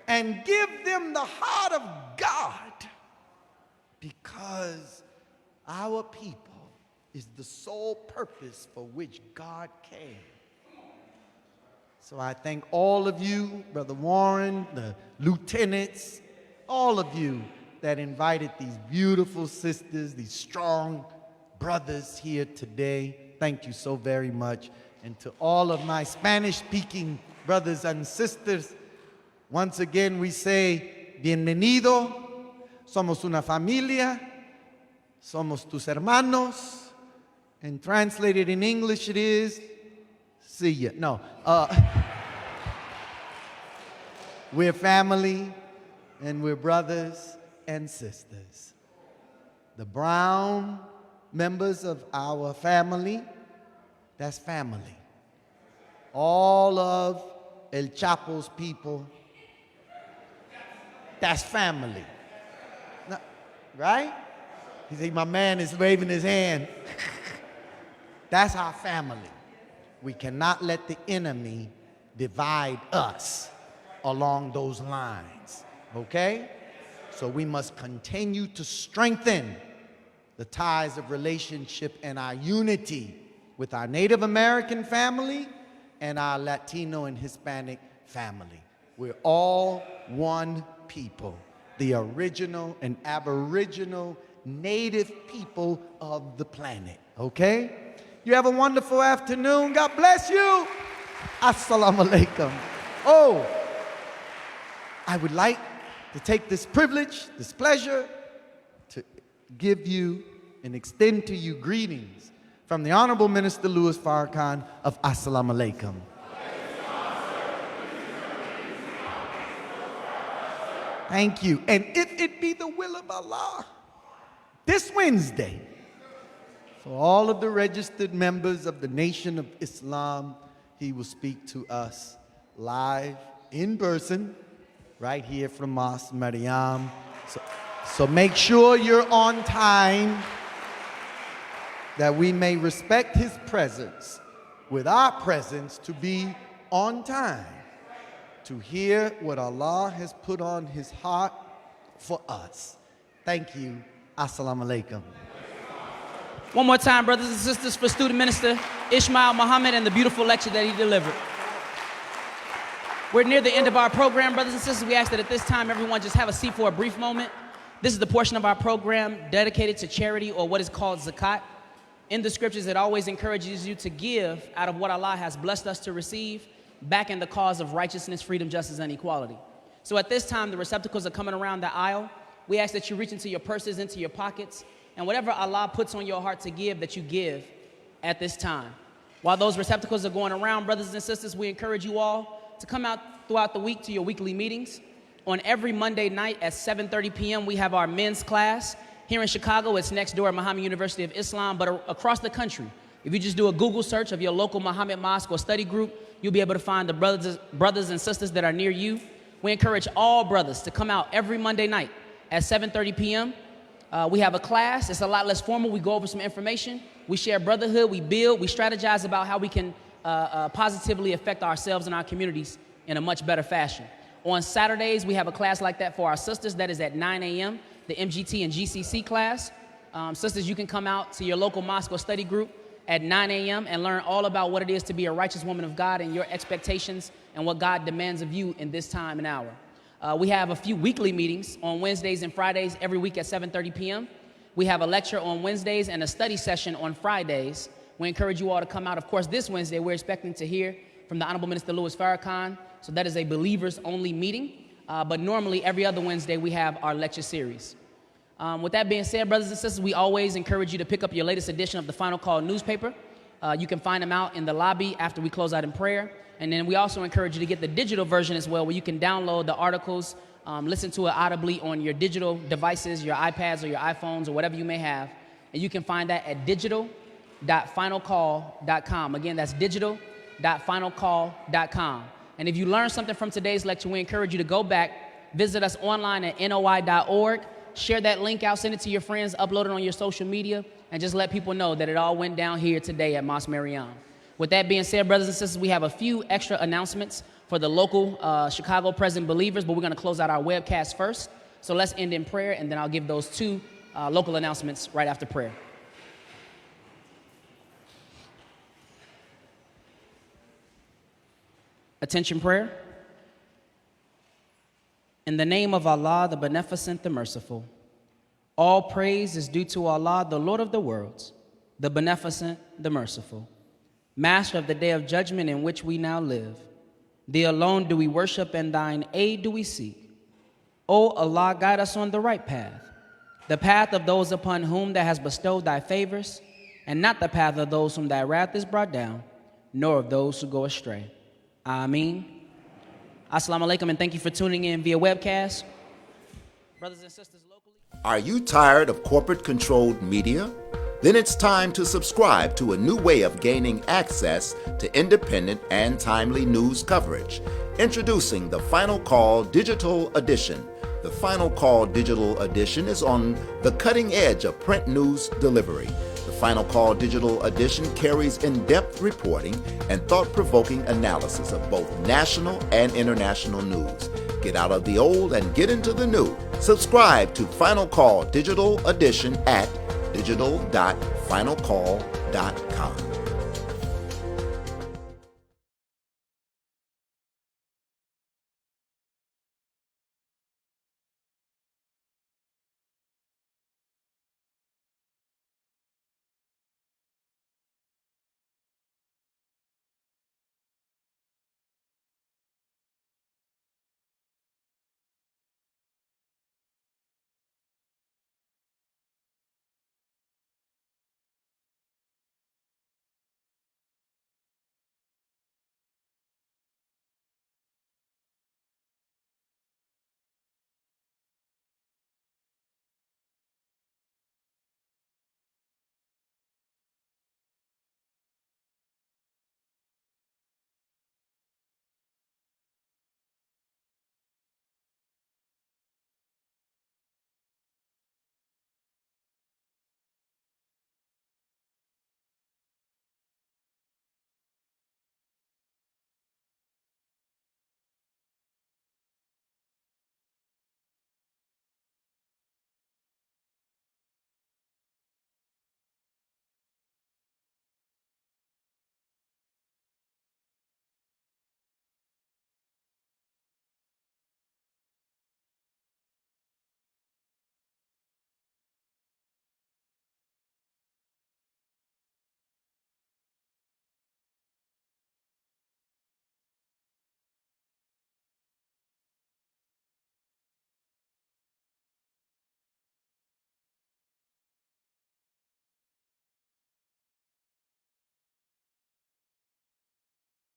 and give them the heart of God, because our people is the sole purpose for which God came. So I thank all of you, Brother Warren, the lieutenants, all of you that invited these beautiful sisters, these strong brothers here today. Thank you so very much. And to all of my Spanish-speaking brothers and sisters, once again we say, bienvenido, somos una familia, somos tus hermanos, and translated in English it is, see ya. No, we're family, and we're brothers and sisters. The brown members of our family, that's family. All of El Chapo's people, that's family. No, right? You see, my man is waving his hand. That's our family. We cannot let the enemy divide us along those lines, okay? So we must continue to strengthen the ties of relationship and our unity with our Native American family and our Latino and Hispanic family. We're all one people, the original and aboriginal native people of the planet, okay? You have a wonderful afternoon. God bless you. Assalamu alaikum. Oh, I would like to take this privilege, this pleasure, to give you and extend to you greetings from the Honorable Minister Louis Farrakhan of Assalamu alaikum. Thank you. And if it be the will of Allah, this Wednesday, for all of the registered members of the Nation of Islam, he will speak to us live in person right here from Mosque No. So make sure you're on time, that we may respect his presence with our presence, to be on time to hear what Allah has put on his heart for us. Thank you. Assalamu alaikum. One more time, brothers and sisters, for Student Minister Ishmael Muhammad and the beautiful lecture that he delivered. We're near the end of our program, brothers and sisters. We ask that at this time, everyone just have a seat for a brief moment. This is the portion of our program dedicated to charity, or what is called zakat. In the scriptures, it always encourages you to give out of what Allah has blessed us to receive back in the cause of righteousness, freedom, justice, and equality. So at this time, the receptacles are coming around the aisle. We ask that you reach into your purses, into your pockets, and whatever Allah puts on your heart to give, that you give at this time. While those receptacles are going around, brothers and sisters, we encourage you all to come out throughout the week to your weekly meetings. On every Monday night at 7:30 p.m., we have our men's class. Here in Chicago, it's next door at Muhammad University of Islam, but across the country, if you just do a Google search of your local Muhammad mosque or study group, you'll be able to find the brothers and sisters that are near you. We encourage all brothers to come out every Monday night at 7:30 p.m. We have a class. It's a lot less formal. We go over some information. We share brotherhood. We build. We strategize about how we can positively affect ourselves and our communities in a much better fashion. On Saturdays, we have a class like that for our sisters. That is at 9 a.m., the MGT and GCC class. Sisters, you can come out to your local mosque or study group at 9 a.m. and learn all about what it is to be a righteous woman of God and your expectations and what God demands of you in this time and hour. We have a few weekly meetings on Wednesdays and Fridays every week at 7:30 p.m. We have a lecture on Wednesdays and a study session on Fridays. We encourage you all to come out. Of course, this Wednesday, we're expecting to hear from the Honorable Minister Louis Farrakhan. So that is a believers-only meeting. But normally, every other Wednesday, we have our lecture series. With that being said, brothers and sisters, we always encourage you to pick up your latest edition of the Final Call newspaper. You can find them out in the lobby after we close out in prayer. And then we also encourage you to get the digital version as well, where you can download the articles, listen to it audibly on your digital devices, your iPads or your iPhones or whatever you may have. And you can find that at digital.finalcall.com. Again, that's digital.finalcall.com. And if you learned something from today's lecture, we encourage you to go back, visit us online at noi.org, share that link out, send it to your friends, upload it on your social media, and just let people know that it all went down here today at Mosque No. With that being said, brothers and sisters, we have a few extra announcements for the local Chicago present believers, but we're going to close out our webcast first. So let's end in prayer, and then I'll give those two local announcements right after prayer. Attention prayer. In the name of Allah, the Beneficent, the Merciful, all praise is due to Allah, the Lord of the worlds, the Beneficent, the merciful. Master of the day of judgment in which we now live, thee alone do we worship and thine aid do we seek. O Allah, guide us on the right path, the path of those upon whom thou hast bestowed thy favors, and not the path of those whom thy wrath is brought down, nor of those who go astray. Ameen. Assalamu alaikum, and thank you for tuning in via webcast. Brothers and sisters locally. Are you tired of corporate-controlled media? Then it's time to subscribe to a new way of gaining access to independent and timely news coverage. Introducing the Final Call Digital Edition. The Final Call Digital Edition is on the cutting edge of print news delivery. The Final Call Digital Edition carries in-depth reporting and thought-provoking analysis of both national and international news. Get out of the old and get into the new. Subscribe to Final Call Digital Edition at digital.finalcall.com.